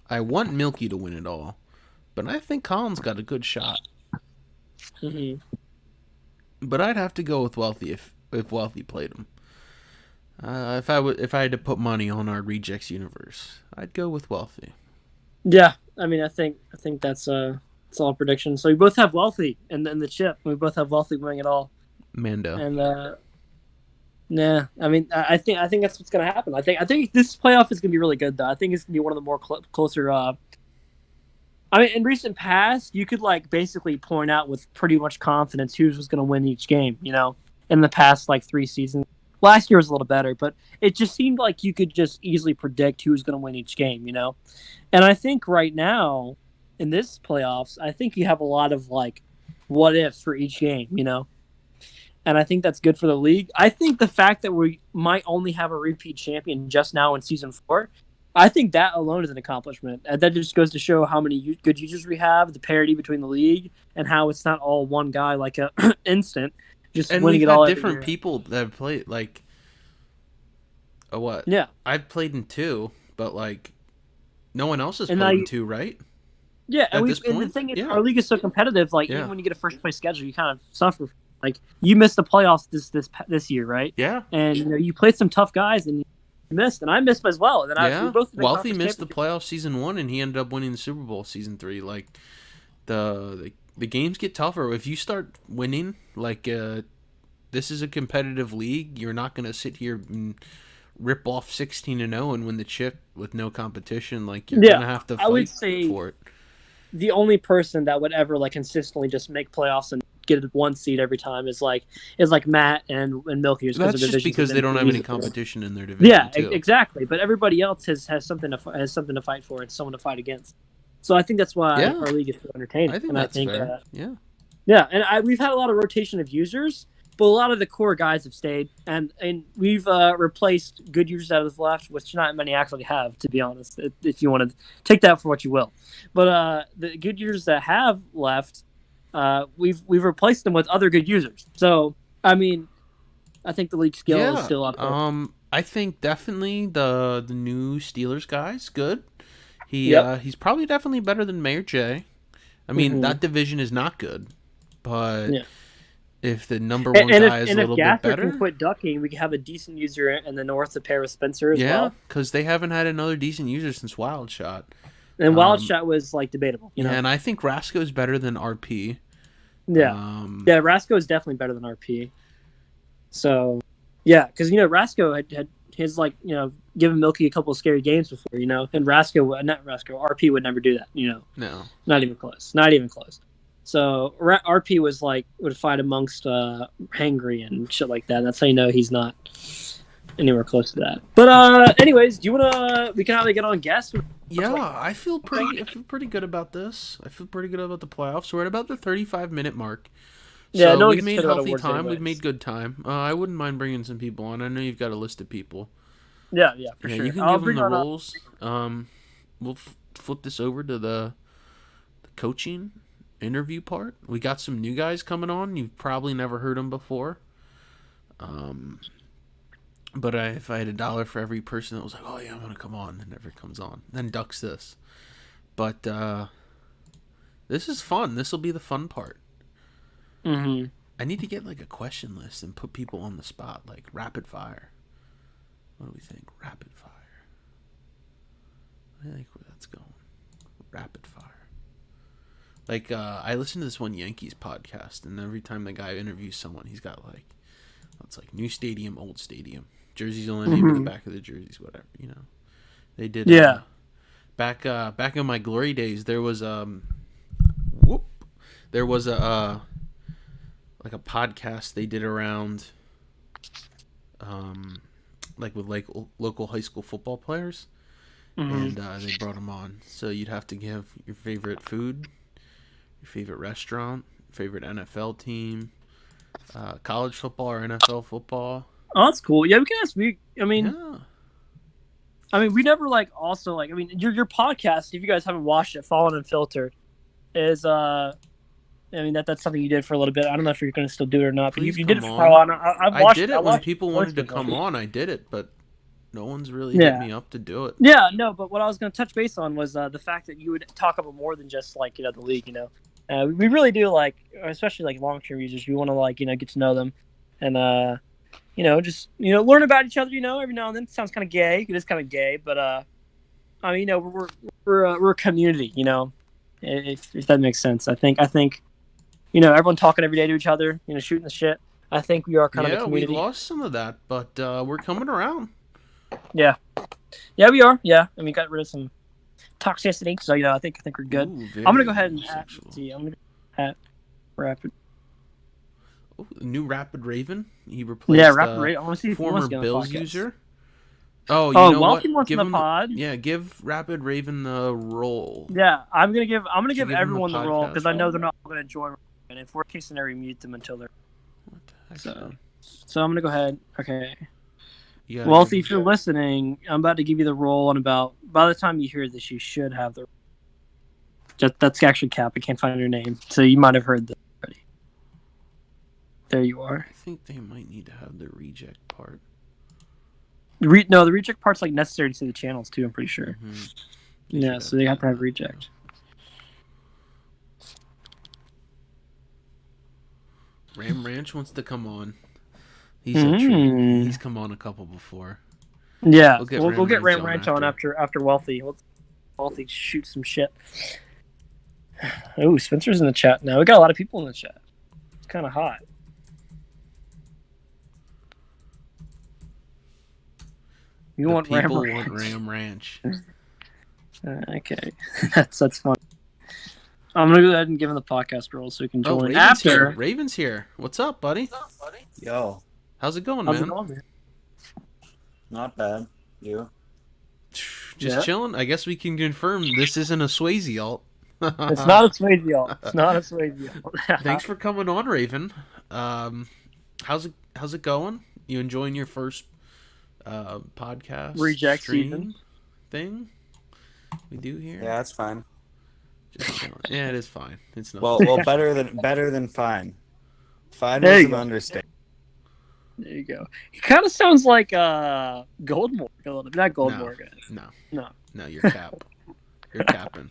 I want Milky to win it all. But I think Collin's got a good shot. Mm-hmm. But I'd have to go with Wealthy if Wealthy played him. If I had to put money on our Rejects universe, I'd go with Wealthy. Yeah, I mean, I think that's a solid prediction. So we both have Wealthy, and then the chip. We both have Wealthy winning it all. Mando. And nah, I mean, I think that's what's gonna happen. I think this playoff is gonna be really good, though. I think it's gonna be one of the more closer. I mean, in recent past, you could like basically point out with pretty much confidence who was gonna win each game. You know, in the past like 3 seasons. Last year was a little better, but it just seemed like you could just easily predict who's going to win each game, you know? And I think right now, in this playoffs, I think you have a lot of like what ifs for each game, you know? And I think that's good for the league. I think the fact that we might only have a repeat champion just now in season 4, I think that alone is an accomplishment. And that just goes to show how many good users we have, the parity between the league, and how it's not all one guy like a instant. Just And winning we've it all had every different year. people that have played, like, what? Yeah. I've played in 2, but, like, no one else has And played in 2, right? yeah, At this and the point? thing is, Yeah. our league is so competitive. Like Yeah. even when you get a first place schedule, you kind of suffer. Like you missed the playoffs this year, right? Yeah. And you know you played some tough guys and you missed, and I missed as well. And then we Yeah. both Wealthy missed the playoffs season 1, and he ended up winning the Super Bowl season 3. Like, the games get tougher. If you start winning, like, this is a competitive league. You're not going to sit here and rip off 16-0 and win the chip with no competition. Like, you're going to have to I would fight say for it. the only person that would ever like consistently just make playoffs and get one seed every time is like Matt and Milky. That's just because they don't have any competition in their division. Yeah, too. Exactly. But everybody else has something to fight for and someone to fight against. So I think that's why our league is so entertaining. I think that's fair. Yeah, and we've had a lot of rotation of users, but a lot of the core guys have stayed, and we've replaced good users out of the left, which not many actually have, to be honest. If you want to take that for what you will, but the good users that have left, we've replaced them with other good users. So I mean, I think the league skill is still up there. I think definitely the new Steelers guy's good. Yep. He's probably definitely better than Mayor J. I mean, that division is not good, but Yeah. if the number one guy is a little bit Gasser better, can quit ducking, we can have a decent user in the north to pair with Spencer as well. yeah, because they haven't had another decent user since Wild Shot. And Wild Shot was like debatable, you know. Yeah, and I think Rasco's better than RP. Yeah, Rasco is definitely better than RP. So, yeah, because Rasco had his given Milky a couple of scary games before, and RP would never do that, No, not even close, not even close. So RP would fight amongst Hangry and shit like that. And that's how you know he's not anywhere close to that. But anyways, do you wanna? We can either get on guests. Yeah, I feel pretty good about this. I feel pretty good about the playoffs. We're at about the 35-minute mark. So no, we've made healthy time. We've made good time. I wouldn't mind bringing some people on. I know you've got a list of people. Yeah, for sure. You can give them the roles. We'll flip this over to the coaching interview part. We got some new guys coming on. You've probably never heard them before. But if I had $1 for every person that was like, "Oh yeah, I'm gonna come on," and never comes on, then ducks this. But this is fun. This will be the fun part. Mm-hmm. I need to get like a question list and put people on the spot, like rapid fire. What do we think? Rapid fire. I think where that's going. Rapid fire. Like I listened to this one Yankees podcast, and every time the guy interviews someone, he's got it's like new stadium, old stadium. Jersey's only named in the back of the jerseys, whatever. They did. Yeah. Back in my glory days, there was there was a podcast they did around with local high school football players, and they brought them on. So you'd have to give your favorite food, your favorite restaurant, favorite NFL team, college football or NFL football. Oh, that's cool. Yeah, we can ask. We never your podcast. If you guys haven't watched it, Fallen and Filtered, is that's something you did for a little bit. I don't know if you're going to still do it or not, but you did it for a while. I did it when people wanted to come on. I did it, but no one's really hit me up to do it. Yeah, no. But what I was going to touch base on was the fact that you would talk about more than just the league. We really do especially long term users. We want to get to know them, and just learn about each other. Every now and then. It sounds kind of gay. It is kind of gay, but we're a community. If that makes sense. I think everyone talking every day to each other. Shooting the shit. I think we are kind of a community. Yeah, we lost some of that, but we're coming around. Yeah, we are. Yeah, and we got rid of some toxicity. So I think we're good. Ooh, I'm gonna go ahead and see. I'm gonna at Rapid. Oh, new Rapid Raven. He replaced Rapid Raven. I want to see if former he Bills user. Oh, Wealthy wants give in the pod. Yeah, give Rapid Raven the role. Yeah, I'm gonna give everyone the role because I know they're not gonna join. And if worst case scenario, mute them until they're. What the heck? So I'm gonna go ahead. Okay. Wealthy, if you're listening, I'm about to give you the role, and by the time you hear this, you should have the. That's actually Cap. I can't find your name, so you might have heard this already. There you are. I think they might need to have the reject part. The reject part's necessary to see the channels too. I'm pretty sure. Mm-hmm. Yeah, so they have to have reject. Ram Ranch wants to come on. He's a treat. He's come on a couple before. Yeah, we'll get Ram Ranch on after Wealthy. Wealthy shoot some shit. Oh, Spencer's in the chat now. We got a lot of people in the chat. It's kind of hot. People want Ram Ranch. Okay, that's fun. I'm gonna go ahead and give him the podcast role so he can join after. Raven's here. What's up, buddy? Yo, how's it going, man? Not bad. You? Just chilling. I guess we can confirm this isn't a Swayze alt. It's not a Swayze alt. It's not a Swayze alt. Thanks for coming on, Raven. How's it going? You enjoying your first podcast Reject stream season. thing we do here? Yeah, that's fine. Just chilling. Yeah, it is fine. It's not. Well, better than fine. Fine There was you an go. understatement. There you go. He kind of sounds like Goldmore a little bit. Not Goldmore, guys. No, you're cap. You're capping.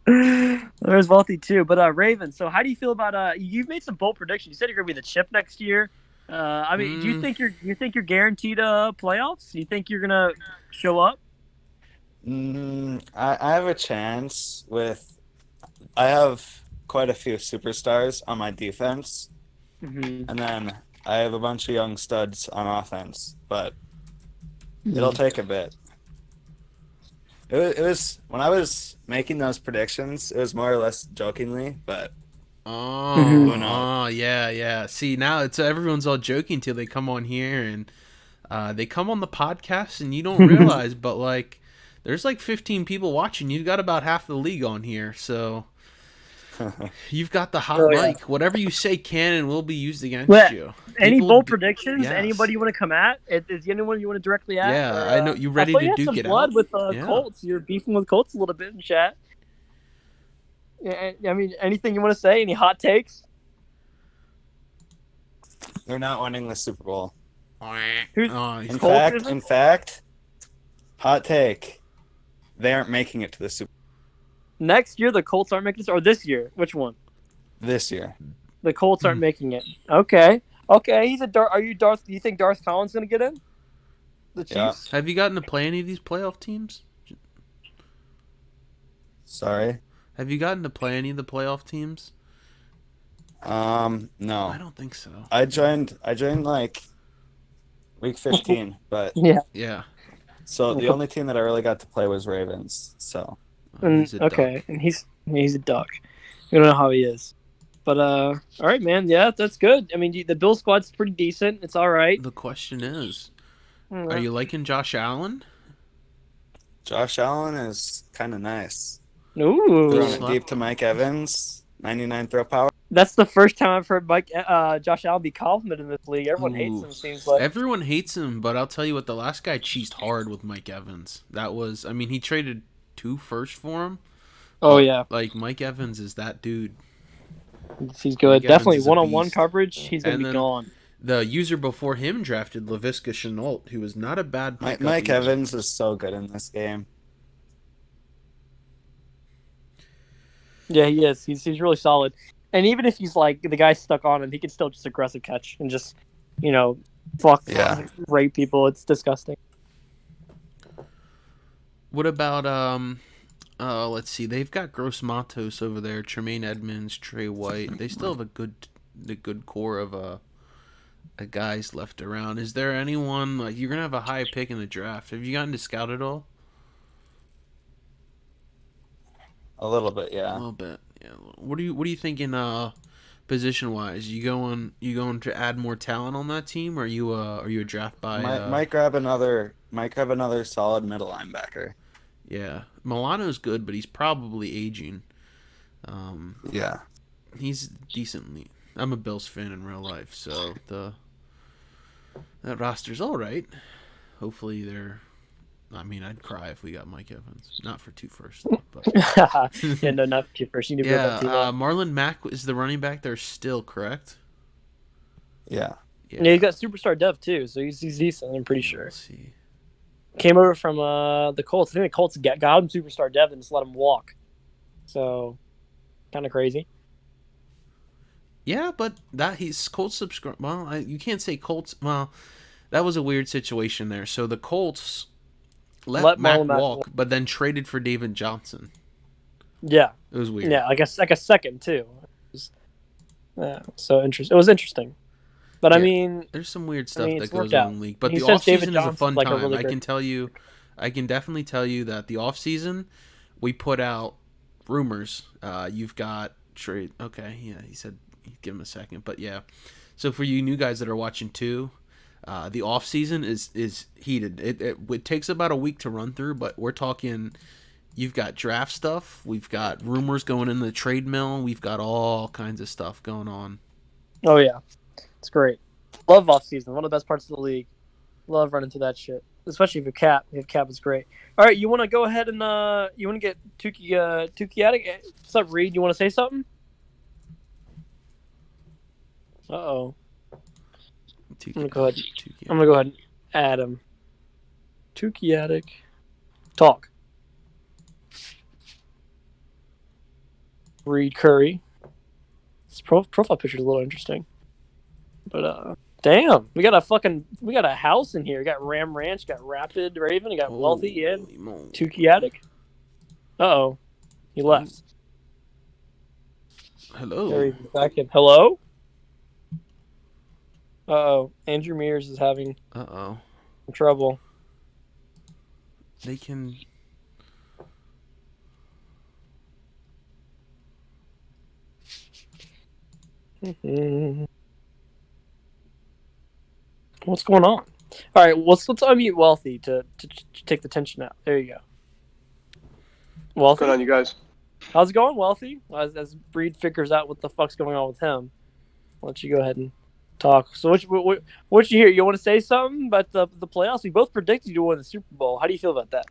There's Wealthy too, but Raven. So how do you feel about You've made some bold predictions. You said you're gonna be the chip next year. I mean, do you think you're guaranteed playoffs? Do you think you're gonna show up? I have a chance with. I have quite a few superstars on my defense, Mm-hmm. and then I have a bunch of young studs on offense, but it'll take a bit. It was when I was making those predictions, it was more or less jokingly, but who knows? Yeah. See, now it's everyone's all joking till they come on here and they come on the podcast and you don't realize, but like there's like 15 people watching. You've got about half the league on here, so you've got the hot mic. Whatever you say can and will be used against you. Any People bold predictions? yes. Anybody you want to come at? Is anyone you want to directly at? Yeah, or, I know you ready I to you duke some it blood out with Yeah. Colts. You're beefing with Colts a little bit in chat. Yeah, I mean, anything you want to say? Any hot takes? They're not winning the Super Bowl. Who's In Colts isn't? fact, hot take. They aren't making it to the Super Next year the Colts aren't making this, or this year? Which one? this year. The Colts aren't making it. Okay. He's a Darth. Are you Darth? Do you think Darth Collins gonna get in? The Yeah. Chiefs. Have you gotten to play any of these playoff teams? Sorry. Have you gotten to play any of the playoff teams? No. I don't think so. I joined like week 15, but Yeah. so the only team that I really got to play was Ravens. So He's a duck. And he's a duck. We don't know how he is, but all right, man. Yeah, that's good. I mean, the Bill squad's pretty decent. It's all right. The question is, are you liking Josh Allen? Josh Allen is kind of nice. Ooh, Throwing it deep to Mike Evans, 99 throw power. that's the first time I've heard Josh Allen be complimented in this league. Everyone hates him. Seems like Everyone hates him, but I'll tell you what, the last guy cheesed hard with Mike Evans. That was, I mean, he traded 2 firsts for him. Oh but, yeah, like Mike Evans is that dude. he's good. Mike Definitely Evans is a one-on-one beast. coverage. He's gonna And be then gone. The user before him drafted Laviska Shenault, who was not a bad pick. Mike Evans is so good in this game. Yeah, he is. He's really solid. And even if he's like the guy stuck on him, he can still just aggressive catch and just, fuck, Yeah. rape people. It's disgusting. What about let's see, they've got Gross Matos over there, Tremaine Edmonds, Trey White. They still have the good core of guys left around. Is there anyone like you're gonna have a high pick in the draft? Have you gotten to scout at all? A little bit, A yeah. little bit, yeah. What are you thinking position wise? You going to add more talent on that team, or are you a draft by Might grab another solid middle linebacker. Yeah, Milano's good, but he's probably aging. Yeah. He's decently. I'm a Bills fan in real life, so that roster's all right. Hopefully they're. I mean, I'd cry if we got Mike Evans, not for 2 firsts, but Yeah, no, not you first. You need to build that team up. Marlon Mack is the running back there still, correct? Yeah. Yeah, he's got superstar dev too, so he's decent. I'm pretty sure. Let's see. Came over from the Colts. I think the Colts got him superstar dev and just let him walk. So, kind of crazy. Yeah, but he's Colts subscribe. Well, you can't say Colts. Well, that was a weird situation there. So the Colts let Mack walk, but then traded for David Johnson. Yeah, it was weird. Yeah, like a second too. So interesting. It was interesting, but I mean, there's some weird stuff that goes out. on in the league. But He the says offseason David is a Johnson's fun like a time. really I great- can tell you, I can definitely tell you that the offseason we put out rumors. You've got trade. Okay, yeah, he said give him a second, but yeah. So for you new guys that are watching too, the off season is heated. It takes about a week to run through, but we're talking. You've got draft stuff. We've got rumors going in the trade mill. We've got all kinds of stuff going on. Oh yeah, it's great. Love off season. One of the best parts of the league. Love running through that shit. Especially if you have Cap. If Cap is great. All right, you want to go ahead and you want to get Tukey at it? What's up, Reed? You want to say something? Uh-oh. I'm gonna go ahead. I'm gonna go ahead and add him. Tukey Attic. Talk. Reed Curry. His profile picture is a little interesting. But damn, we got a house in here. We got Ram Ranch, got Rapid Raven, we got Wealthy and Tukey Attic. Uh-oh. He left. Hello. There he's back in. Hello? Uh-oh. Andrew Mears is having trouble. They can... What's going on? All right, let's unmute Wealthy to take the tension out. There you go. Wealthy? What's going on, you guys? How's it going, Wealthy? As Breed figures out what the fuck's going on with him, why don't you go ahead and talk. So what you hear? You want to say something about the playoffs? We both predicted you to win the Super Bowl. How do you feel about that?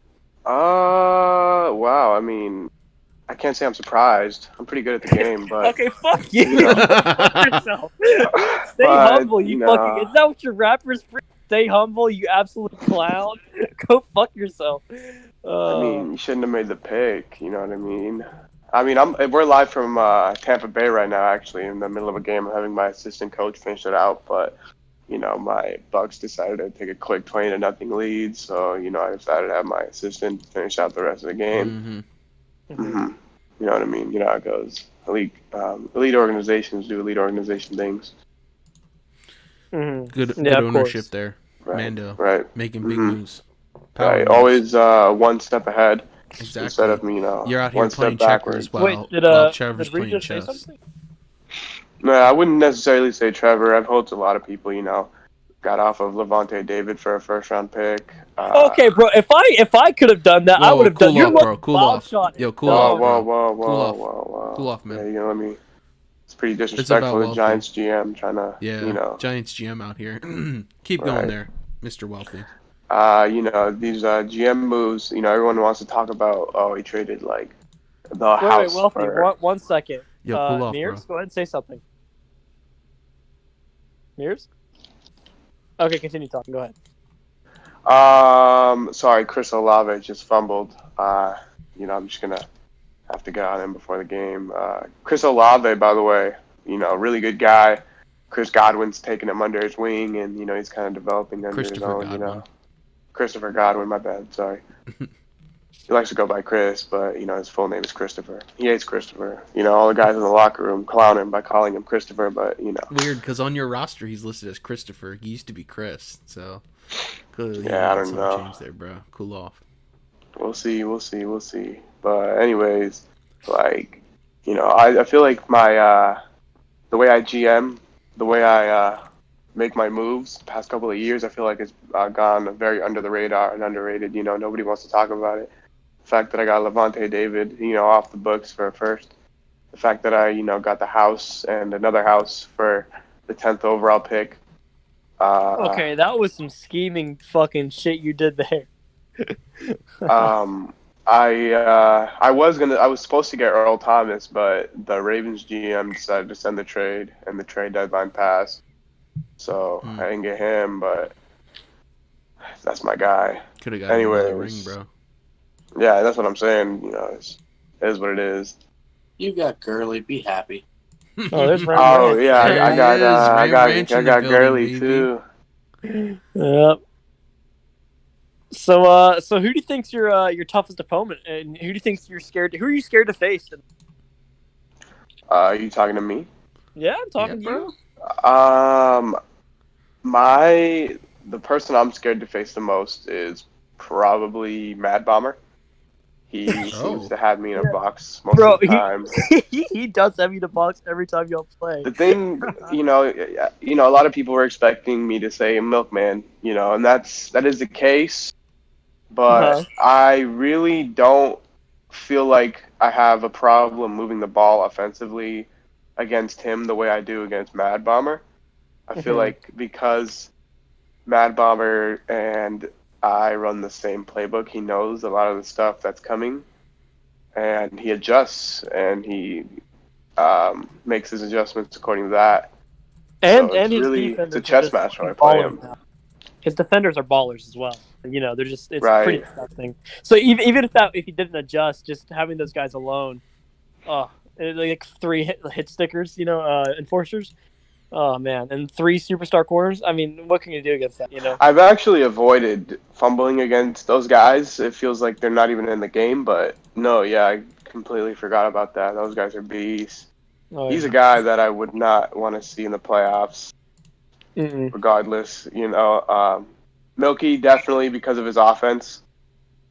Wow. I mean, I can't say I'm surprised. I'm pretty good at the game, but okay, fuck you. Fuck yourself. Stay humble, you fucking. Is that what your rappers? Stay humble, you absolute clown. Go fuck yourself. I mean, you shouldn't have made the pick. You know what I mean? We're live from Tampa Bay right now, actually, in the middle of a game. I'm having my assistant coach finish it out, but my Bucks decided to take a quick 20-0 lead, so I decided to have my assistant finish out the rest of the game. You know what I mean? You know how it goes. Elite organizations do elite organization things. Good ownership there, right. Mando. Right, making big moves. Right, always one step ahead. Exactly. Instead of you're out here one playing step checkers backwards. while Trevor's did playing just chess. say something? No, I wouldn't necessarily say Trevor. I've helped a lot of people. Got off of Levante David for a first-round pick. Okay, bro. If I could have done that, I would have done. Cool off, bro. Cool off. Shot Yo, cool off, bro. Whoa. Cool off, man. Yeah, you know what I mean. It's pretty disrespectful to Giants GM trying to. Yeah, Giants GM out here. Keep going there, Mr. Wealthy. These GM moves. Everyone wants to talk about. Oh, he traded like the house. Wait, Wealthy. For... One second. Yo, cool off, Mears, bro. go ahead and say something. Mears. Okay, continue talking. Go ahead. Sorry, Chris Olave just fumbled. I'm just gonna have to get on him before the game. Chris Olave, by the way, really good guy. Chris Godwin's taking him under his wing, and he's kind of developing under his own. Godwin. Christopher Godwin, my bad. Sorry. He likes to go by Chris, but his full name is Christopher. He hates Christopher. All the guys in the locker room clown him by calling him Christopher, but Weird, because on your roster he's listed as Christopher. He used to be Chris, so clearly I don't know. Change there, bro. Cool off. We'll see. But anyways, I feel like my the way I GM, the way I make my moves the past couple of years, I feel like it's gone very under the radar and underrated. Nobody wants to talk about it. The fact that I got Levante David, off the books for a first. The fact that I, got the house and another house for the 10th overall pick. Okay, that was some scheming fucking shit you did there. I was supposed to get Earl Thomas, but the Ravens GM decided to send the trade, and the trade deadline passed. So I didn't get him, but that's my guy. Could have got another ring, bro. Yeah, that's what I'm saying. It is what it is. You got Gurley. Be happy. Oh, there's Ram Oh Ranch. yeah, I got Gurley too. Yep. So who do you think's your toughest opponent, and who do you think's you're scared? Who are you scared to face? Are you talking to me? Yeah, I'm talking to you. The person I'm scared to face the most is probably Mad Bomber. He seems to have me in a box most of the time. He does have you in a box every time y'all play. The thing, a lot of people were expecting me to say Milkman, and that is the case. But I really don't feel like I have a problem moving the ball offensively against him the way I do against Mad Bomber. I feel like because Mad Bomber and I run the same playbook, he knows a lot of the stuff that's coming, and he adjusts and he makes his adjustments according to that. And So it's his really it's a defenders are chess just match when I fucking play ballers him. now. His defenders are ballers as well. They're just it's pretty Right. disgusting. So even if he didn't adjust, just having those guys alone, like 3 hit stickers, enforcers. Oh man, and 3 superstar corners. I mean, what can you do against that? I've actually avoided fumbling against those guys. It feels like they're not even in the game, but no, yeah, I completely forgot about that. Those guys are beasts. Oh, He's a yeah. guy that I would not want to see in the playoffs, Mm-mm. regardless. Milky definitely because of his offense.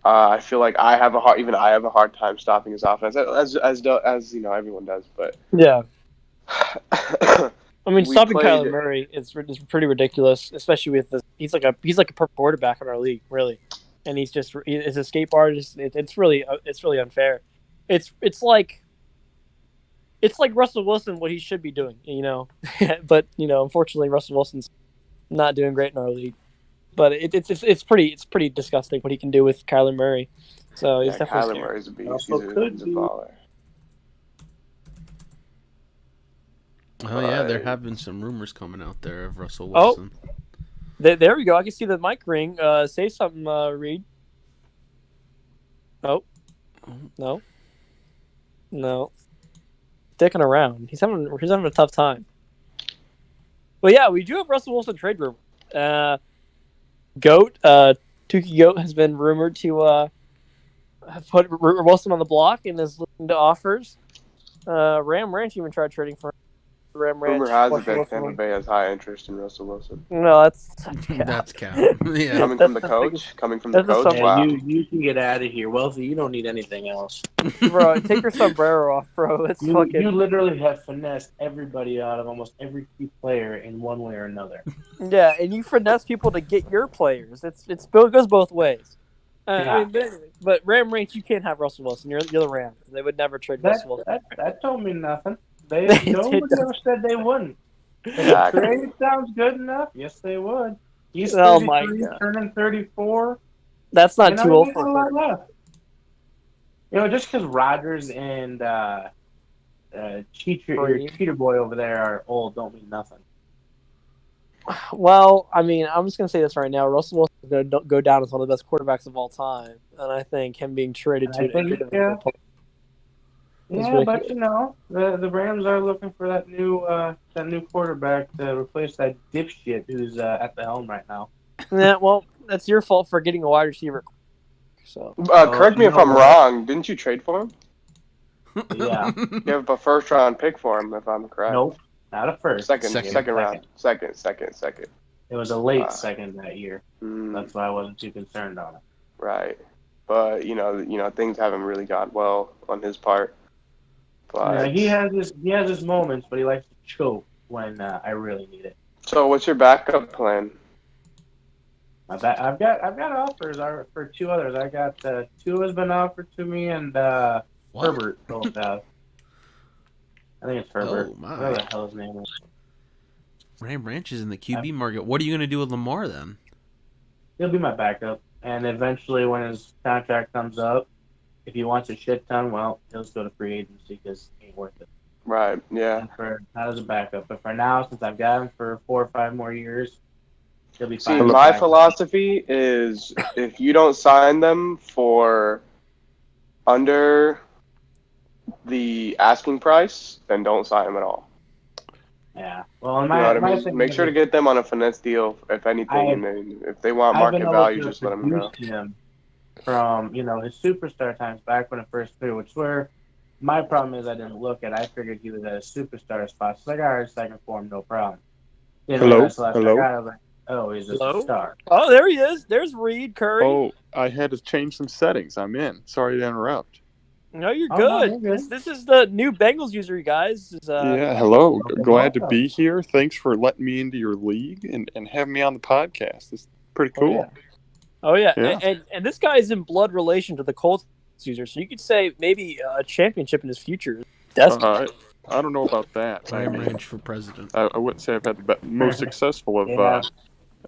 I feel like I have a hard time stopping his offense, as everyone does. But Yeah. I mean, we stopping played. Kyler Murray is pretty ridiculous, especially with this. He's like a perfect quarterback in our league, really, and he's a escape artist. It's really unfair. It's like Russell Wilson, what he should be doing, but unfortunately Russell Wilson's not doing great in our league. But it's pretty disgusting what he can do with Kyler Murray. So he's Yeah, definitely Kyler scary. Murray's a beast. Also could He's a be. baller. Oh yeah, there But have been some rumors coming out there of Russell Oh, Wilson. there we go. I can see the mic ring. Say something, Reed. Oh, no, sticking around. He's having a tough time. But yeah, we do have Russell Wilson trade rumor. Goat, Tukey Goat has been rumored to have put Wilson on the block and is looking to offers. Ram Ranch even tried trading for Ram Ranch. rumor has it Russell that Tampa Wilson. Bay has high interest in Russell Wilson. No, that's such cap. That's cap. Yeah. Coming from the coach? Coming from the that's a coach? sub- Wow. You can get out of here, Wealthy. You don't need anything else. Bro, take your sombrero off, bro. It's You fucking literally have finessed everybody out of almost every key player in one way or another. yeah, and you finesse people to get your players. It goes both ways. Yeah. But Ram Ranch, you can't have Russell Wilson. You're the Rams. They would never trade That Russell Wilson. that told me nothing. It Nobody does. ever said they wouldn't. If the Exactly. trade sounds good enough, yes, they would. He's Oh my 33, God. turning 34. That's not too old He's for got a a lot quarterback. left. Just because Rodgers and Cheater Boy over there are old don't mean nothing. Well, I mean, I'm just gonna say this right now. Russell Wilson is gonna go down as one of the best quarterbacks of all time, and I think him being traded to And I think, yeah, but the Rams are looking for that new quarterback to replace that dipshit who's at the helm right now. Yeah, well, that's your fault for getting a wide receiver. So Correct me you if know I'm what? wrong. Didn't you trade for him? Yeah. You have a first round pick for him, if I'm correct. Nope, not a first. Second Second. round. Second. It was a late Uh, second that year. Mm, That's why I wasn't too concerned on it. right. But things haven't really gone well on his part. But He has his moments, but he likes to choke when I really need it. so, what's your backup plan? I've got offers for 2 others. I got 2 has been offered to me, and What? Herbert both have. I think it's Herbert. Oh, my. Whatever the hell his name is. Ram Ranch is in the QB market. What are you going to do with Lamar then? He'll be my backup, and eventually when his contract comes up, if he wants a shit ton, well, he'll just go to free agency because he ain't worth it. Right. Yeah. And not as a backup, but for now, since I've got him for 4 or 5 more years, he'll be See, fine. my philosophy is if you don't sign them for under the asking price, then don't sign them at all. Yeah. Well, You know what I my mean? thing Make is sure to get them on a finesse deal, if anything, and then if they want I've been market able value, to just let them go. produce him from his superstar times back when it first threw, which where my problem is I didn't look at. I figured he was at a superstar spot, so I got a second for him, no problem. Didn't realize till after I got it, I was like, oh, he's just Hello? a star. Oh, there he is. There's Reed Curry. Oh, I had to change some settings. I'm in. Sorry to interrupt. No, you're Oh, good. no, you're good. This is the new Bengals user, you guys. Yeah, hello. welcome, Glad to welcome. be here. Thanks for letting me into your league and having me on the podcast. It's pretty cool. Oh yeah, Yeah. And this guy is in blood relation to the Colts user, so you could say maybe a championship in his future. Destined. I don't know about that. Ram Ranch for president. I wouldn't say I've had the most successful Yeah.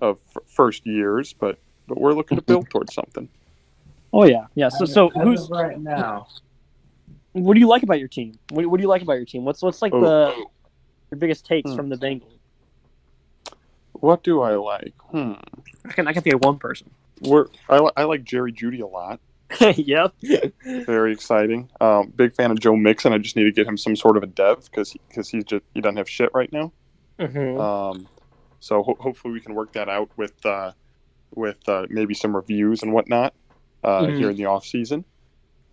of first years, but we're looking to build towards something. Oh yeah, yeah. So As who's of right now? what do you like about your team? What do you like about your team? What's like Oh. your biggest takes Hmm. from the Bengals? What do I like? I can think of one person. I like Jerry Jeudy a lot. Yep. Very exciting. Big fan of Joe Mixon. I just need to get him some sort of a dev because he doesn't have shit right now. Mm-hmm. So hopefully we can work that out with maybe some reviews and whatnot here in the off season.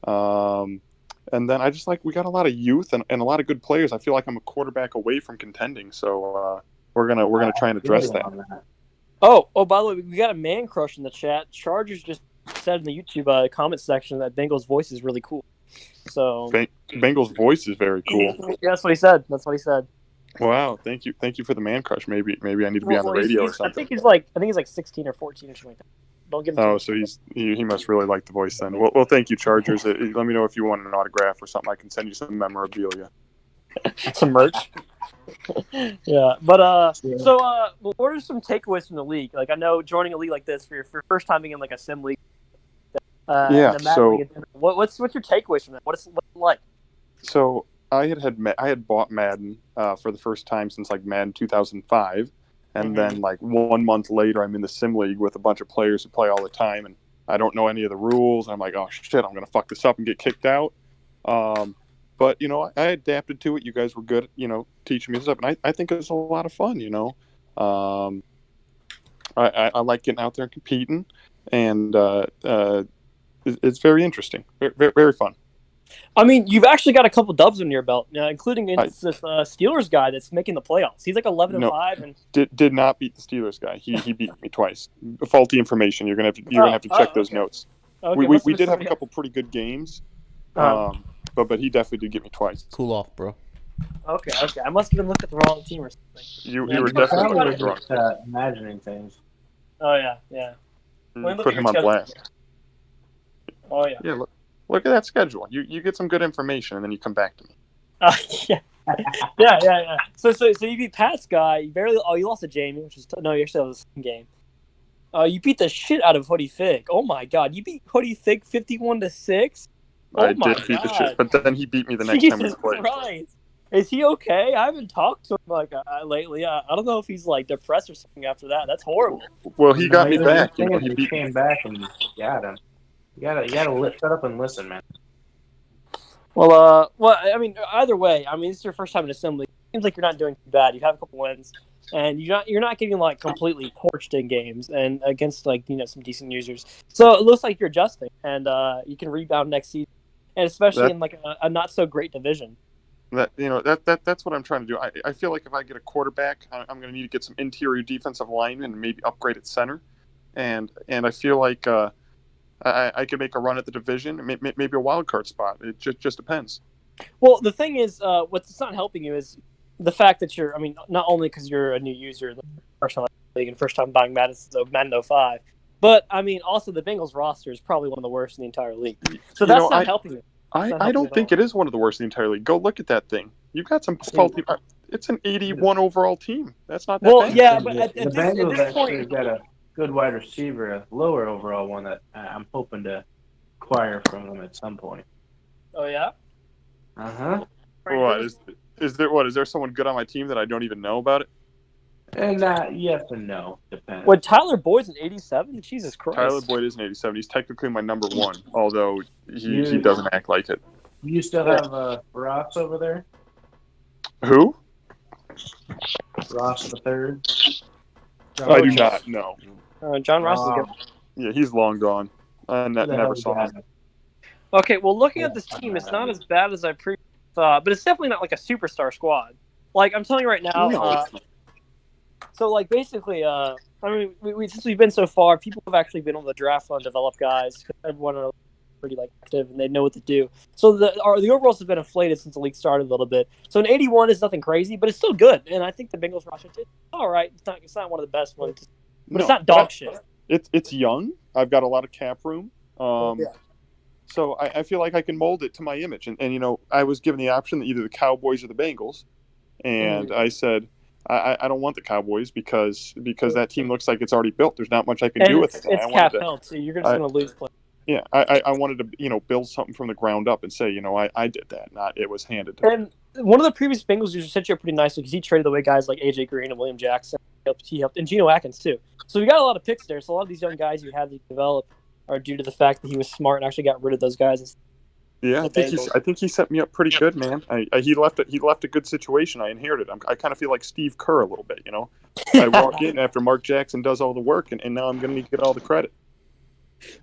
And then I just we got a lot of youth and a lot of good players. I feel like I'm a quarterback away from contending. So we're gonna try and address that. Oh, by the way, we got a man crush in the chat. Chargers just said in the YouTube comment section that Bengals' voice is really cool. So Bengals' voice is very cool. Yeah, that's what he said. That's what he said. Wow, thank you for the man crush. Maybe I need to be on the radio or something. I think he's like 16 or 14 or something like that. Don't give him. Oh, so he must really like the voice then. Well, thank you, Chargers. Let me know if you want an autograph or something. I can send you some memorabilia. Some merch. Yeah, but what are some takeaways from the league? Like I know joining a league like this for your first time being in like a sim league. Yeah. So what's your takeaways from that? What's it like? So I had bought Madden for the first time since like Madden 2005, and then like 1 month later, I'm in the sim league with a bunch of players who play all the time, and I don't know any of the rules. And I'm like, oh shit, I'm gonna fuck this up and get kicked out. But I adapted to it. You guys were good, teaching me stuff, and I think it was a lot of fun. I like getting out there and competing, and it's very interesting, very, very fun. I mean, you've actually got a couple dubs under your belt, including against this Steelers guy that's making the playoffs. He's like 11-5, and did not beat the Steelers guy. He beat me twice. Faulty information. You're gonna have to check those notes. Okay, we did have a couple pretty good games, but he definitely did get me twice. Cool off, bro. Okay. I must have been looking at the wrong team or something. You were definitely looking at the wrong team. Imagining things. Oh yeah. Put him on blast. Oh yeah. Yeah. Look at that schedule. You get some good information, and then you come back to me. Yeah. Yeah. So you beat Pat's guy. You lost to Jamie, which is you actually have the same game. You beat the shit out of Hoodie Fig. Oh my god, you beat Hoodie Fig 51-6. I did beat the shit, but then he beat me the next time we played. Christ. Is he okay? I haven't talked to him lately. I don't know if he's like depressed or something after that. That's horrible. Well, he got me back. He came back and got him. You gotta shut up and listen, man. Well, I mean, either way, I mean, this is your first time in assembly. It seems like you're not doing too bad. You have a couple wins, and you're not getting like completely torched in games and against some decent users. So it looks like you're adjusting, and you can rebound next season, and especially in like a not so great division. That's what I'm trying to do. I feel like if I get a quarterback, I'm going to need to get some interior defensive linemen and maybe upgrade at center, and I feel like I could make a run at the division, maybe a wild card spot. It just depends. Well, the thing is, what's not helping you is the fact that not only because you're a new user in the first league and first time buying Madden 05, but I mean also the Bengals roster is probably one of the worst in the entire league. So that's not helping you. I don't think it is one of the worst in the entire league. Go look at that thing. You've got some faulty. It's an 81 overall team. That's not that bad. Well, yeah, but at the this Bengals point, actually got a good wide receiver, a lower overall one that I'm hoping to acquire from them at some point. Oh yeah. What is there someone good on my team that I don't even know about it? And yes and no, depends. What, Tyler Boyd's an 87? Jesus Christ. Tyler Boyd is an 87. He's technically my number one, although he doesn't act like it. You still have Ross over there? Who? Ross the third. I do not. No. John Ross is good. Yeah, he's long gone. I never saw him. Okay, well, looking at this team, it's not as bad as I previously thought, but it's definitely not like a superstar squad. Like, I'm telling you right now. So, like, basically, I mean, since we've been so far, people have actually been on the draft fund, develop guys, because everyone are pretty active and they know what to do. So the overalls have been inflated since the league started a little bit. So an 81 is nothing crazy, but it's still good. And I think the Bengals roster is all right. It's not one of the best ones, but it's not dog shit. It's young. I've got a lot of cap room. So I feel like I can mold it to my image. And you know, I was given the option either the Cowboys or the Bengals, and I said I don't want the Cowboys because that team looks like it's already built. There's not much I can And do with it. And it's I wanted cap to. held, so you're just going to lose play. Yeah, I wanted to, you know, build something from the ground up and say, you know, I did that, not it was handed to me. And one of the previous Bengals users set you up pretty nicely because he traded away guys like AJ Green and William Jackson. He helped, and Geno Atkins too. So we got a lot of picks there. So a lot of these young guys you had to develop are due to the fact that he was smart and actually got rid of those guys. Yeah, I think he set me up pretty good, man. He left a good situation. I inherited. I kind of feel like Steve Kerr a little bit, you know. I walk in after Mark Jackson does all the work, and now I'm going to get all the credit.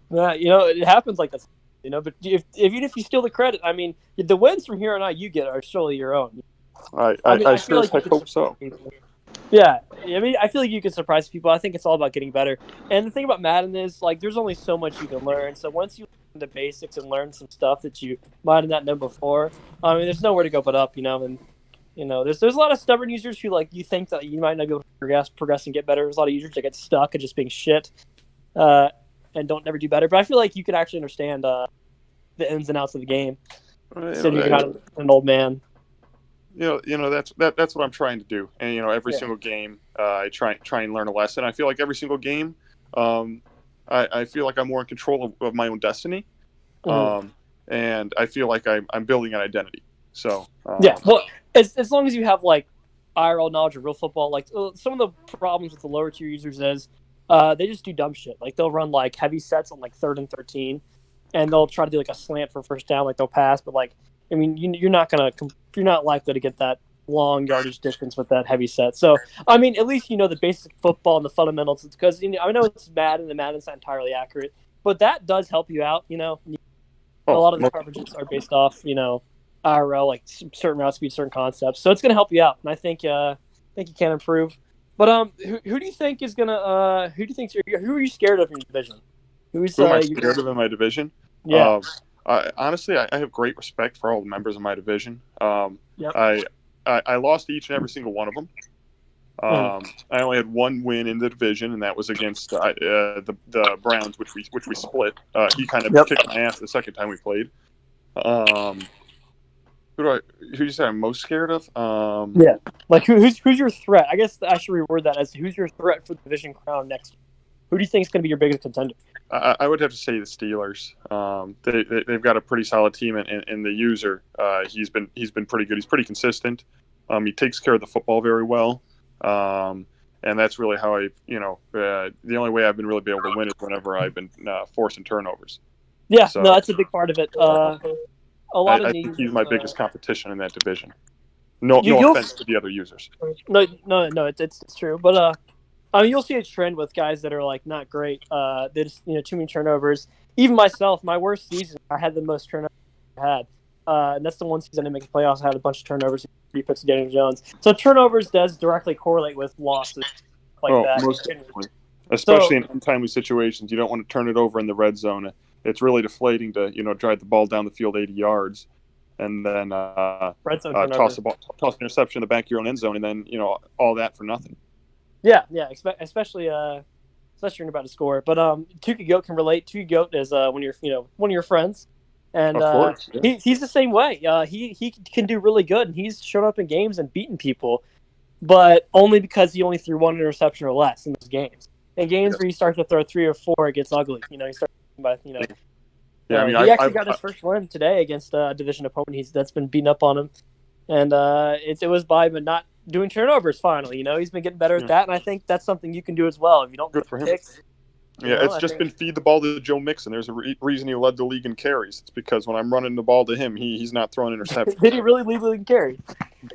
You know, it happens like that. You know, but even if you steal the credit, I mean, the wins from here on out you get are surely your own. I sure as heck hope so. Yeah, I mean, I feel like you can surprise people. I think it's all about getting better. And the thing about Madden is, like, there's only so much you can learn. So once you learn the basics and learn some stuff that you might have not known before, I mean, there's nowhere to go but up, you know. And you know, there's a lot of stubborn users who like you think that you might not be able to progress and get better. There's a lot of users that get stuck at just being shit and don't never do better. But I feel like you can actually understand the ins and outs of the game. So you're not an old man. You know that's what I'm trying to do, and you know every single game I try and learn a lesson. I feel like every single game, I feel like I'm more in control of my own destiny, and I feel like I'm building an identity. So yeah, well, as long as you have like IRL knowledge of real football, like some of the problems with the lower tier users is they just do dumb shit. Like they'll run like heavy sets on like 3rd and 13, and they'll try to do like a slant for first down, like they'll pass, but like. I mean, you're not likely to get that long yardage distance with that heavy set. So, I mean, at least you know the basic football and the fundamentals. Because you know, I know it's Madden, and Madden's not entirely accurate, but that does help you out. You know, a lot of the coverages are based off IRL, like certain route speed, certain concepts. So it's going to help you out, and I think you can improve. But who do you think is gonna? Who are you scared of in your division? Who am I scared of in my division? Yeah. Honestly, I have great respect for all the members of my division. Yep. I lost each and every single one of them. I only had one win in the division, and that was against the Browns, which we split. He kind of kicked my ass the second time we played. Who you say I'm most scared of? Yeah, like who's your threat? I guess I should reword that as who's your threat for the division crown next year? Who do you think is going to be your biggest contender? I would have to say the Steelers. They've got a pretty solid team, and the user he's been pretty good. He's pretty consistent. He takes care of the football very well, and that's really how the only way I've been really able to win is whenever I've been forcing turnovers. Yeah, so, no, that's a big part of it. I think he's my biggest competition in that division. No offense to the other users. No, it's true, but I mean, you'll see a trend with guys that are like not great. They just too many turnovers. Even myself, my worst season, I had the most turnovers I had, and that's the one season I didn't make the playoffs. I had a bunch of turnovers. 3 picks to Daniel Jones. So turnovers does directly correlate with losses that. Most definitely. Especially in untimely situations, you don't want to turn it over in the red zone. It's really deflating to drive the ball down the field 80 yards, and then toss an interception in the back of your own end zone, and then all that for nothing. Yeah, especially when you're about to score. But Tuka Goat can relate. Tuka Goat is one of your friends, and of course, yeah. he's the same way. He can do really good, and he's shown up in games and beaten people, but only because he only threw 1 interception or less in those games. In games where you start to throw 3 or 4, it gets ugly. You start by Yeah, I mean, he actually got his first win today against a division opponent. That's been beaten up on him, and it was by but not doing turnovers. Finally, he's been getting better at that, and I think that's something you can do as well if you don't good for him. Picks, it's just been feed the ball to Joe Mixon. There's a reason he led the league in carries. It's because when I'm running the ball to him, he's not throwing interceptions. Did he really lead the league in carries?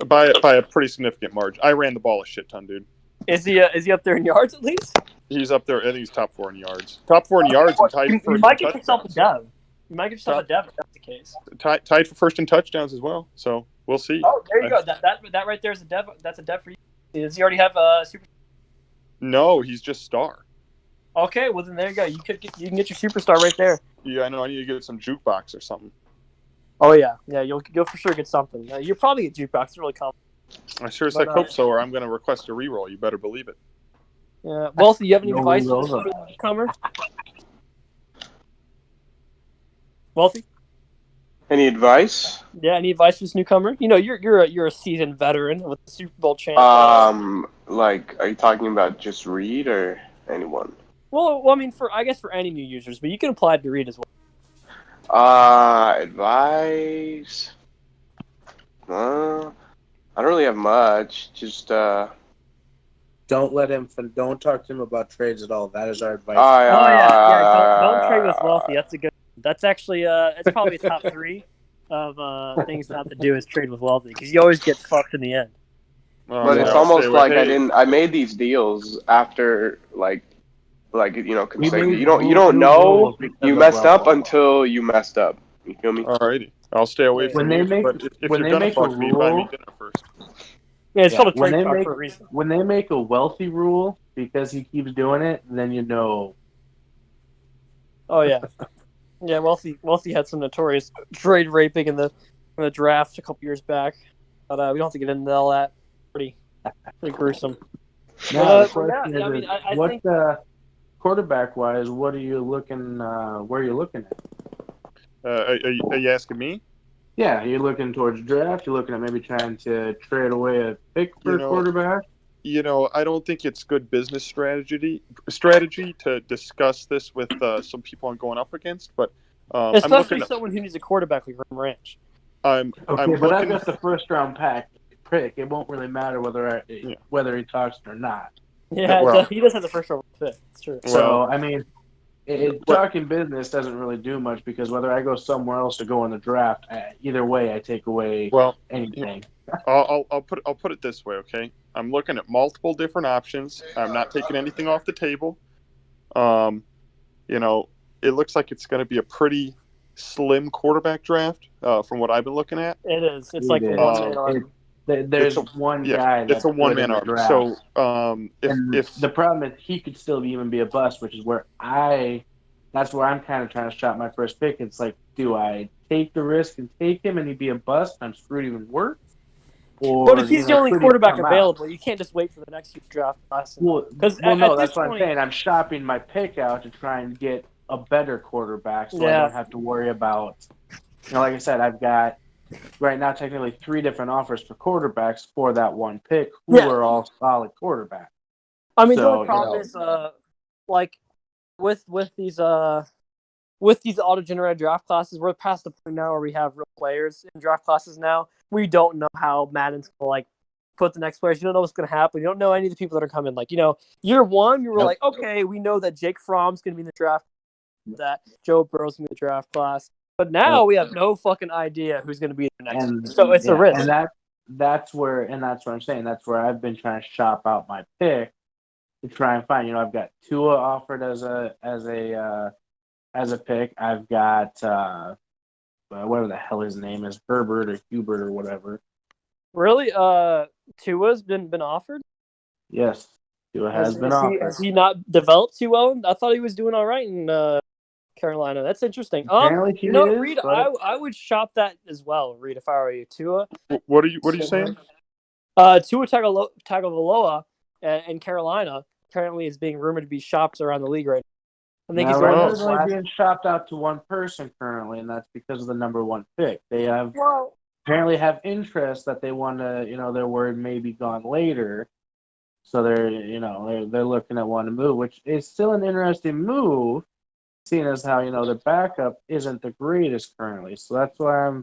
By a pretty significant margin. I ran the ball a shit ton, dude. Is he up there in yards at least? He's up there. I think he's top 4 in yards. Top 4 in yards and tied for first. You might get yourself a dub. You might get yourself a dub if that's the case. Tied for first in touchdowns as well. So we'll see. Oh, there you go. That right there is a dub. That's a dub for you. Does he already have a super? No, he's just star. Okay, well then there you go. You can get your superstar right there. Yeah, I know. I need to get some jukebox or something. Oh yeah. You'll for sure get something. You'll probably get jukebox. It's really common. I sure as heck hope so, or I'm going to request a reroll. You better believe it. Yeah. Well, do you have any advice for the newcomer? Wealthy? Any advice? Yeah, any advice for this newcomer? You know, you're a seasoned veteran with the Super Bowl champ. Like, are you talking about just Reed or anyone? Well, I mean, I guess for any new users, but you can apply it to Reed as well. Advice? I don't really have much. Just Don't let him. Don't talk to him about trades at all. That is our advice. Oh yeah. Don't trade with Wealthy. That's a good. That's actually it's probably top 3 of things not to do is trade with Wealthy because you always get fucked in the end. But it's Yeah, I'll stay almost away. like Hey, I made these deals after We consecutive. made You don't new know rules because you of messed up Wealthy. until you messed up. You feel me? alrighty, I'll stay away Yeah, from When they you. make But if when you're they gonna make a bug me, buy me rule, dinner first. yeah. It's yeah. called a trade card for a reason. When they make a Wealthy rule because he keeps doing it, then you know. Oh yeah, yeah. Wealthy had some notorious trade raping in the draft a couple years back, but we don't have to get into all that. Pretty gruesome. Now the But question yeah. I mean, is I what think quarterback wise, what are you looking? Where are you looking at? Are you asking me? Yeah, you're looking towards draft. You're looking at maybe trying to trade away a pick for You a know, quarterback. I don't think it's good business strategy to discuss this with some people I'm going up against. But I'm especially looking at someone who needs a quarterback like Ram Ranch. I'm Okay, but I've looking. got the first round pick. It won't really matter Yeah, whether he talks or not. Yeah, well, he does have the first overall pick. It's true. well, So I mean, what talking business doesn't really do much because whether I go somewhere else or go in the draft, either way, I take away well. anything. I'll put it this way, okay? I'm looking at multiple different options. I'm not taking anything off the table. Um, you know, it looks like it's going to be a pretty slim quarterback draft from what I've been looking at. It is. It's It like a is. one man Um, army. it's There's a one yeah, guy it's that's a one good in man the army. draft, So and if the problem is he could still even be a bust, which is where that's where I'm kind of trying to shop my first pick. It's like, do I take the risk and take him and he'd be a bust? I'm screwed even worse. But Or if he's the only could he quarterback come out? available, you can't just wait for the next year's draft class. Because Well, no, at this that's what I'm point, saying. I'm shopping my pick out to try and get a better quarterback, so I yeah, don't have to worry about. Like I said, I've got right now technically 3 different offers for quarterbacks for that one pick, who yeah. are all solid quarterbacks. I mean, the only So problem is, like with these auto-generated draft classes, we're past the point now where we have real players in draft classes now. We don't know how Madden's gonna put the next players. You don't know what's gonna happen. You don't know any of the people that are coming. Like, year one, you were like, okay, we know that Jake Fromm's gonna be in the draft, that Joe Burrow's gonna be in the draft class. But now we have no fucking idea who's gonna be there next year. and So it's a yeah, risk. and that's what I'm saying. That's where I've been trying to shop out my pick to try and find. I've got Tua offered as a pick. I've got whatever the hell his name is, Herbert or Hubert or whatever. Really? Tua's been offered? Yes, Tua has Has, been has he offered. has he not developed too well? I thought he was doing all right in Carolina. That's interesting. Apparently he is, Reed, but I would shop that as well, Reed, if I were you. Tua. what are you saying? Tua Tagovailoa in Carolina currently is being rumored to be shopped around the league right now. I think now he's right going now to he's his only last. being shopped out to one person currently, and that's because of the number 1 pick. They have Well, apparently have interest that they want to, their word may be gone later. So they're looking at wanting to move, which is still an interesting move, seeing as how their backup isn't the greatest currently. So that's why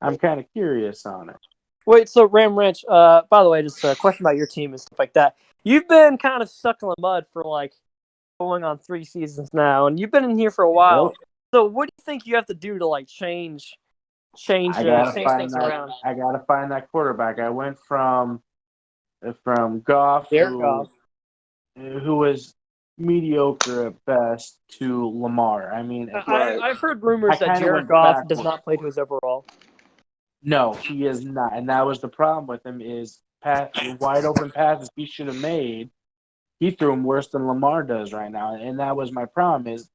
I'm kind of curious on it. wait, so Ram Ranch. By the way, just a question about your team and stuff like that. You've been kind of stuck in the mud for like going on 3 seasons now, and you've been in here for a while. Yep. So what do you think you have to do to like change I gotta find things that. around? I gotta find that quarterback. I went from Goff, Jared Goff. who was mediocre at best, to Lamar. I mean, I've heard I rumors that kind of Jared went Goff does backwards. not play to his overall. No, he is not, and that was the problem with him. Is wide open passes he should have made. He threw them worse than Lamar does right now, and that was my problem. Is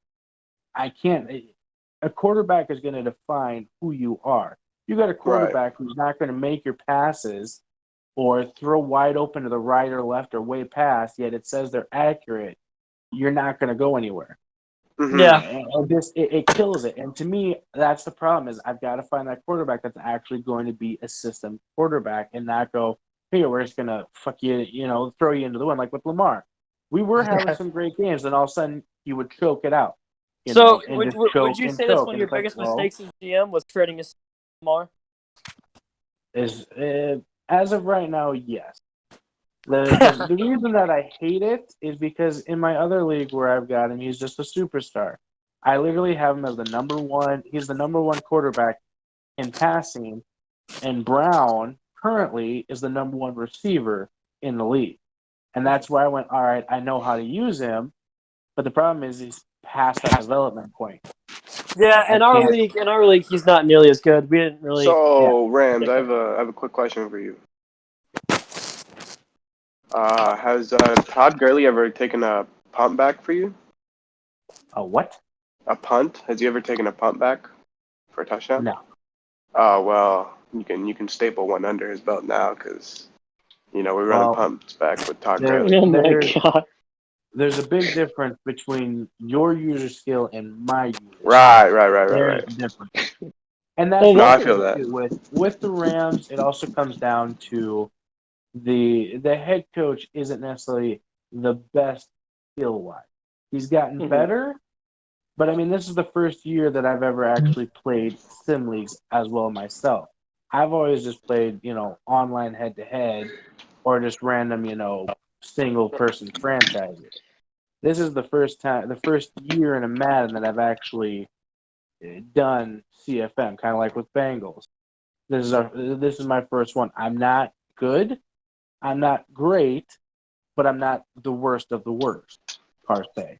I can't. A quarterback is going to define who you are. You got a Right. quarterback who's not going to make your passes or throw wide open to the right or left or way past, yet it says they're accurate. You're not going to go anywhere. Yeah. And this it kills it. And to me, that's the problem is I've got to find that quarterback that's actually going to be a system quarterback and not go, hey, we're just gonna fuck you, throw you into the wind like with Lamar. We were having some great games, and all of a sudden he would choke it out, So and just would choke you and say that's choke. one of And your it's like, biggest well, mistakes as GM was trading a Lamar? is as of right now, yes. The reason that I hate it is because in my other league where I've got him, he's just a superstar. I literally have him as the number one. He's the number one quarterback in passing, and Brown currently is the number one receiver in the league. And that's where I went, all right, I know how to use him, but the problem is he's past that development point. Yeah, I can't. in our league, he's not nearly as good. We didn't really. So Rams, Yeah. I have a quick question for you. Has Todd Gurley ever taken a punt back for you? A what? A punt? Has he ever taken a punt back for a touchdown? No. Oh well, you can staple one under his belt now because we're running Well, punts back with Todd there, Gurley. Oh my there's god. there's a big difference between your user skill and my user skill. Right. There's a difference. And that's Well, No, the one I other thing. feel thing that. too. With the Rams, it also comes down to the head coach isn't necessarily the best skill wise. He's gotten Mhm. better, but I mean this is the first year that I've ever actually played sim leagues as well myself. I've always just played, online head to head or just random, single person franchises. This is the first year in a Madden that I've actually done CFM, kind of like with Bengals. This is my first one. I'm not good. I'm not great, but I'm not the worst of the worst, per se.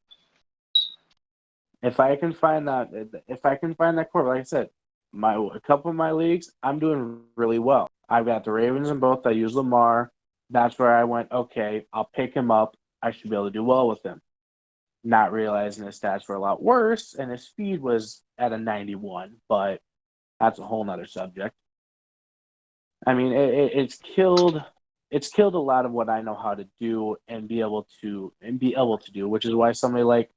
If I can find that core, like I said, a couple of my leagues, I'm doing really well. I've got the Ravens in both. I use Lamar. That's where I went. Okay, I'll pick him up. I should be able to do well with him. Not realizing his stats were a lot worse, and his speed was at a 91. But that's a whole nother subject. I mean, it's killed a lot of what I know how to do and be able to do, which is why somebody like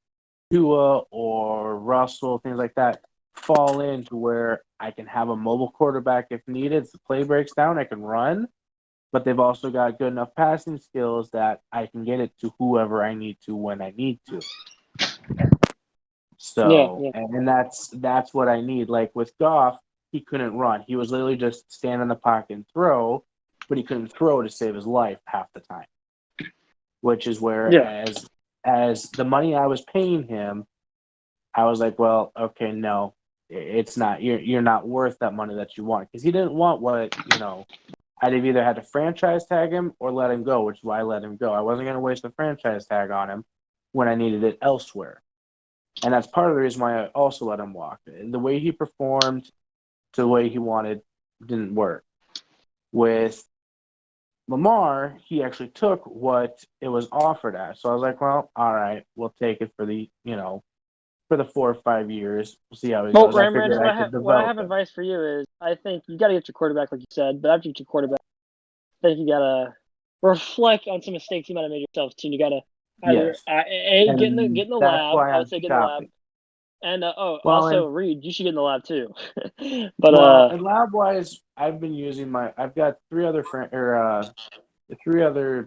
Tua or Russell, things like that, fall into where I can have a mobile quarterback if needed. If the play breaks down, I can run, but they've also got good enough passing skills that I can get it to whoever I need to when I need to. Yeah, So, yeah. and that's what I need. Like with Goff, he couldn't run. He was literally just stand in the pocket and throw, but he couldn't throw to save his life half the time. Which is where Yeah. as the money I was paying him, I was like, well, okay, no, it's not. You're not worth that money that you want because he didn't want what I'd have either had to franchise tag him or let him go, which is why I let him go. I wasn't going to waste a franchise tag on him when I needed it elsewhere. And that's part of the reason why I also let him walk. The way he performed to the way he wanted didn't work. With Lamar, he actually took what it was offered at. So I was like, well, all right, we'll take it for for the 4 or 5 years. We'll see how he Well, goes. I Randy, figured I could what I develop have him. advice for you is, I think you got to get your quarterback, like you said. But after you get your quarterback, I think you got to reflect on some mistakes you might have made yourself too. You got to either Yes. get And in the that's lab. why I would I'm say get in the lab, shopping. and Well, also Reed, you should get in the lab too. But and lab wise, I've got three other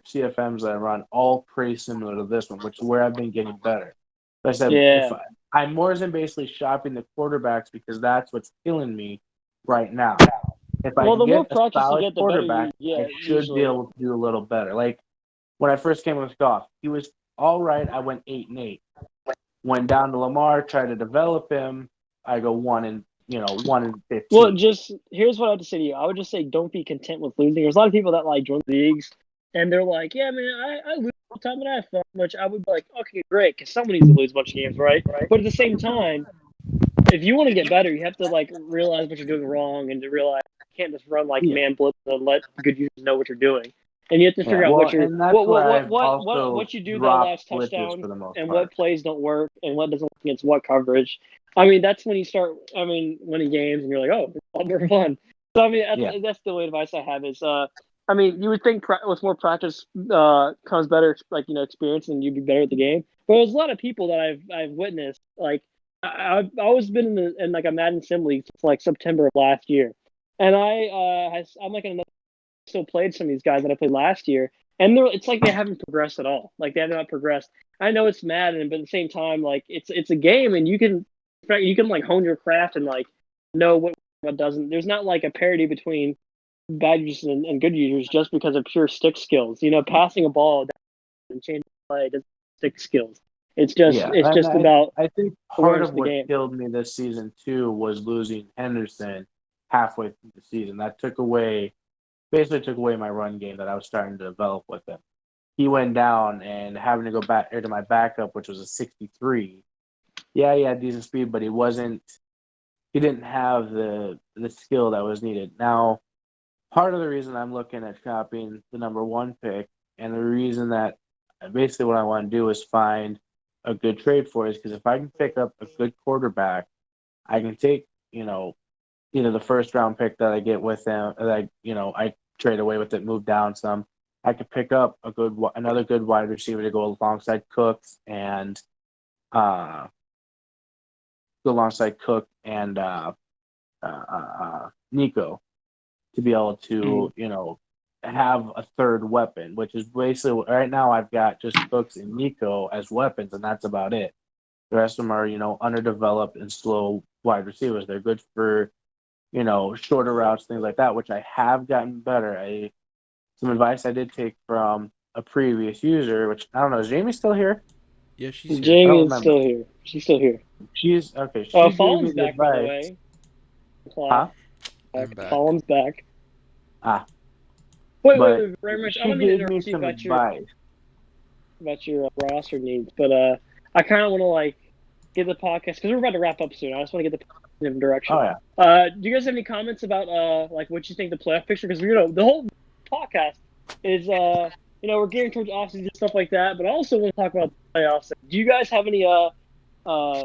CFMs that I run, all pretty similar to this one, which is where I've been getting better. Like I said, if yeah. I'm more than basically shopping the quarterbacks because that's what's killing me right now. If I Well, can the more get a practice you solid get, the better quarterback, you get I should be usually. able to do a little better. Like when I first came with Goff, he was all right. I went 8-8. Went down to Lamar, tried to develop him. I go 1-15. Well, just here's what I have to say to you. I would just say don't be content with losing. There's a lot of people that like join leagues and they're like, yeah, man, I lose all the time and I have fun. Which I would be like, okay, great, because someone needs to lose a bunch of games, right? But at the same time, if you want to get better, you have to like realize what you're doing wrong and to realize you can't just run like Yeah, man blitz and let good users know what you're doing. And you have to yeah. figure out Well, and that's where I've also what you do that dropped allows blitzes touchdowns for the most and part. what plays don't work and what doesn't work against what coverage. I mean, that's when you start. I mean, winning games and you're like, oh, it's all more fun. So I mean, Yeah, that's the only advice I have is, I mean, you would think with more practice comes better, like experience, and you'd be better at the game. Well, there's a lot of people that I've witnessed. Like I've always been in like a Madden sim league since like September of last year, and I'm like in another, still played some of these guys that I played last year, and it's like they haven't progressed at all. Like they have not progressed. I know it's Madden, but at the same time, like it's a game, and you can like hone your craft and like know what doesn't. There's not like a parity between bad users and good users just because of pure stick skills. You know, passing a ball and changing play doesn't stick skills. Yeah, It's and just about I think part awareness of of the what game. killed me this season too was losing Henderson halfway through the season. That basically took away my run game that I was starting to develop with him. He went down and having to go back to my backup, which was a 63. Yeah, he had decent speed, but he didn't have the skill that was needed. Now, part of the reason I'm looking at copying the number 1 pick, and the reason that basically what I want to do is find a good trade for is because if I can pick up a good quarterback, I can take, either the first round pick that I get with them, that I trade away with it, move down some. I could pick up another good wide receiver to go alongside Cooks and uh, Nico, to be able to, have a third weapon, which is basically right now I've got just Cooks and Nico as weapons, and that's about it. The rest of them are, underdeveloped and slow wide receivers. They're good for, shorter routes, things like that, which I have gotten better. Some advice I did take from a previous user, which I don't know, is Jamie still here? Yeah, she's here. I don't Jamie is remember. still here. She's still here. She's okay. She gave me Fallon's the back, by the advice. way. Huh? I'm back. Fallon's back. Ah, Wait, but very much. I she don't mean to gave me interrupt you some about your advice. roster needs, but I kind of want to like get the podcast because we're about to wrap up soon. I just want to get the podcast in a different direction. Oh yeah. Do you guys have any comments about like what you think the playoff picture? Because the whole podcast is we're gearing towards offseason and stuff like that, but I also want to talk about the playoffs. Do you guys have any like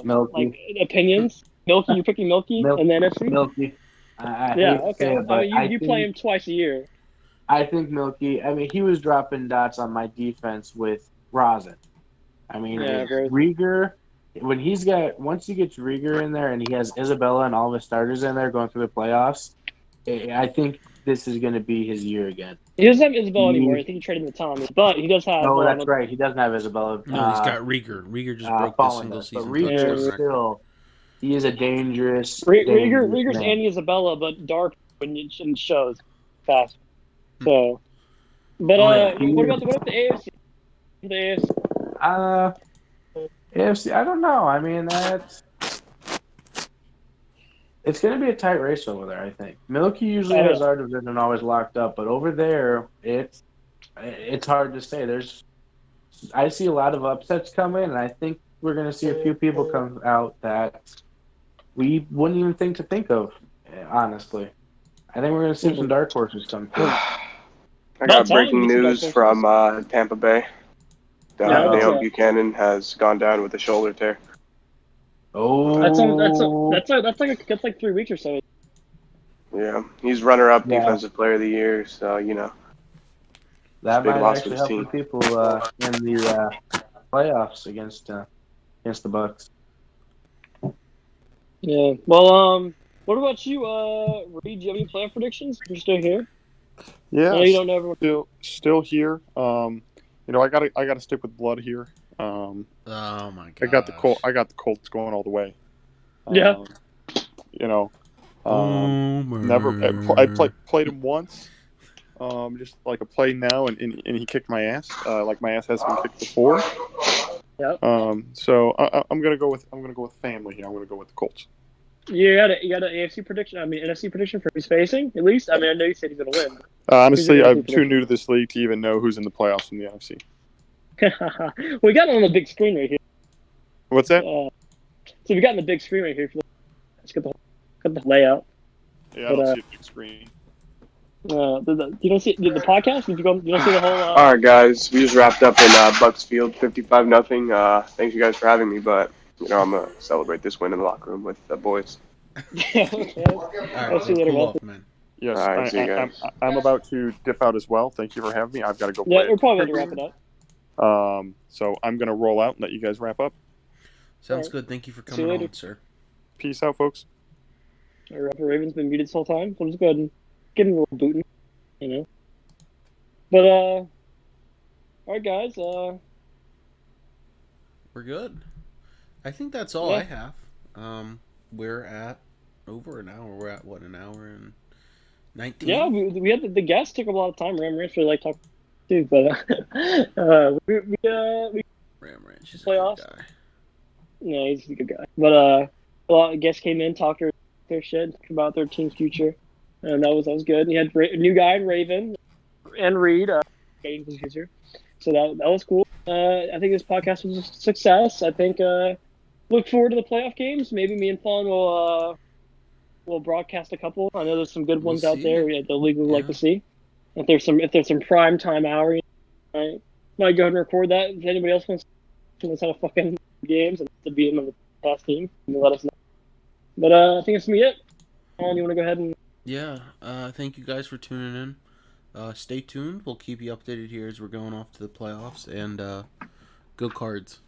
Milky. opinions? Milky, you're picking Milky Milk, in the NFC? Milky. I Yeah, hate to say okay. it, I but mean, you play him twice a year. I think Milky. I mean, he was dropping dots on my defense with Rosin. I mean, Yeah, bro. Rieger, once he gets Rieger in there and he has Isabella and all of his starters in there going through the playoffs, I think this is going to be his year again. He doesn't have Isabella anymore. I think he traded him to Tommy, but he does have. No, that's right. He doesn't have Isabella. No, he's got Rieger. Rieger just broke the Fallen single does, but season Rieger touchdown is record. still. He is a dangerous Rieger's man. Andy Isabella, but dark when it shows fast. So, but what about the AFC? The AFC. AFC. I don't know. I mean, it's going to be a tight race over there. I think Milky usually has our division always locked up, but over there, it's hard to say. I see a lot of upsets coming, and I think we're going to see a few people come out that we wouldn't even think of. Honestly, I think we're going to see some dark horses come through. I got breaking news from Tampa Bay. Dale Buchanan has gone down with a shoulder tear. Oh, that's like 3 weeks or so. Yeah, he's runner-up Defensive Player of the Year, so that big might loss for actually this help team. some people in the playoffs against the Bucks. Yeah. Well, what about you, Reed? Do you have any playoff predictions? You're still here? Yeah, you don't know everyone. Still here. I gotta stick with blood here. Oh my god! I got the Colts going all the way. Yeah. I played him once. Just like a play now, and he kicked my ass. Like my ass has been kicked before. Yep. So I'm gonna go with family here. I'm gonna go with the Colts. You got an AFC prediction? I mean, NFC prediction for who's facing at least. I mean, I know you said he's gonna win. Honestly, I'm too new to this league to even know who's in the playoffs from the NFC. We got it on the big screen right here. What's that? So we got on the big screen right here. Let's get the layout. Yeah, I don't see a big screen. You don't see the podcast? You don't see the whole? All right, guys, we just wrapped up in Bucks Field, 55-0. Thanks you guys for having me, but I'm gonna celebrate this win in the locker room with the boys. Okay. All right, cool off, man. Yes, right, see you guys. I'm about to dip out as well. Thank you for having me. I've got to go. Yeah, we're probably going to wrap it up. So I'm gonna roll out and let you guys wrap up. Sounds Alright. good. Thank you for See you coming later. on, sir. Peace out, folks. Our Rapper Raven's been muted this whole time, so I'm just go ahead and get him a little booting, you know. But all right, guys. We're good. I think that's all Yeah. I have. We're at over an hour. We're at what, an hour and 19? Yeah, we had the guests took a lot of time. Ram Ranch really like talking too, but we Ram Ranch is a good playoffs. guy. No, he's a good guy. But a lot of guests came in, talked their shit, talked about their team's future, and that was good. And you had a new guy in Raven and Reed, getting his future, so that was cool. I think this podcast was a success. I think look forward to the playoff games. Maybe me and Fawn will broadcast a couple. I know there's some good We'll ones out see. there. The league would like Yeah. to see. If there's some prime time hour, I might go ahead and record that. If anybody else wants to have fucking games and to be in the past team, let us know. But I think that's me it. Alan, you want to go ahead and Yeah. Thank you guys for tuning in. Stay tuned. We'll keep you updated here as we're going off to the playoffs. And go Cards.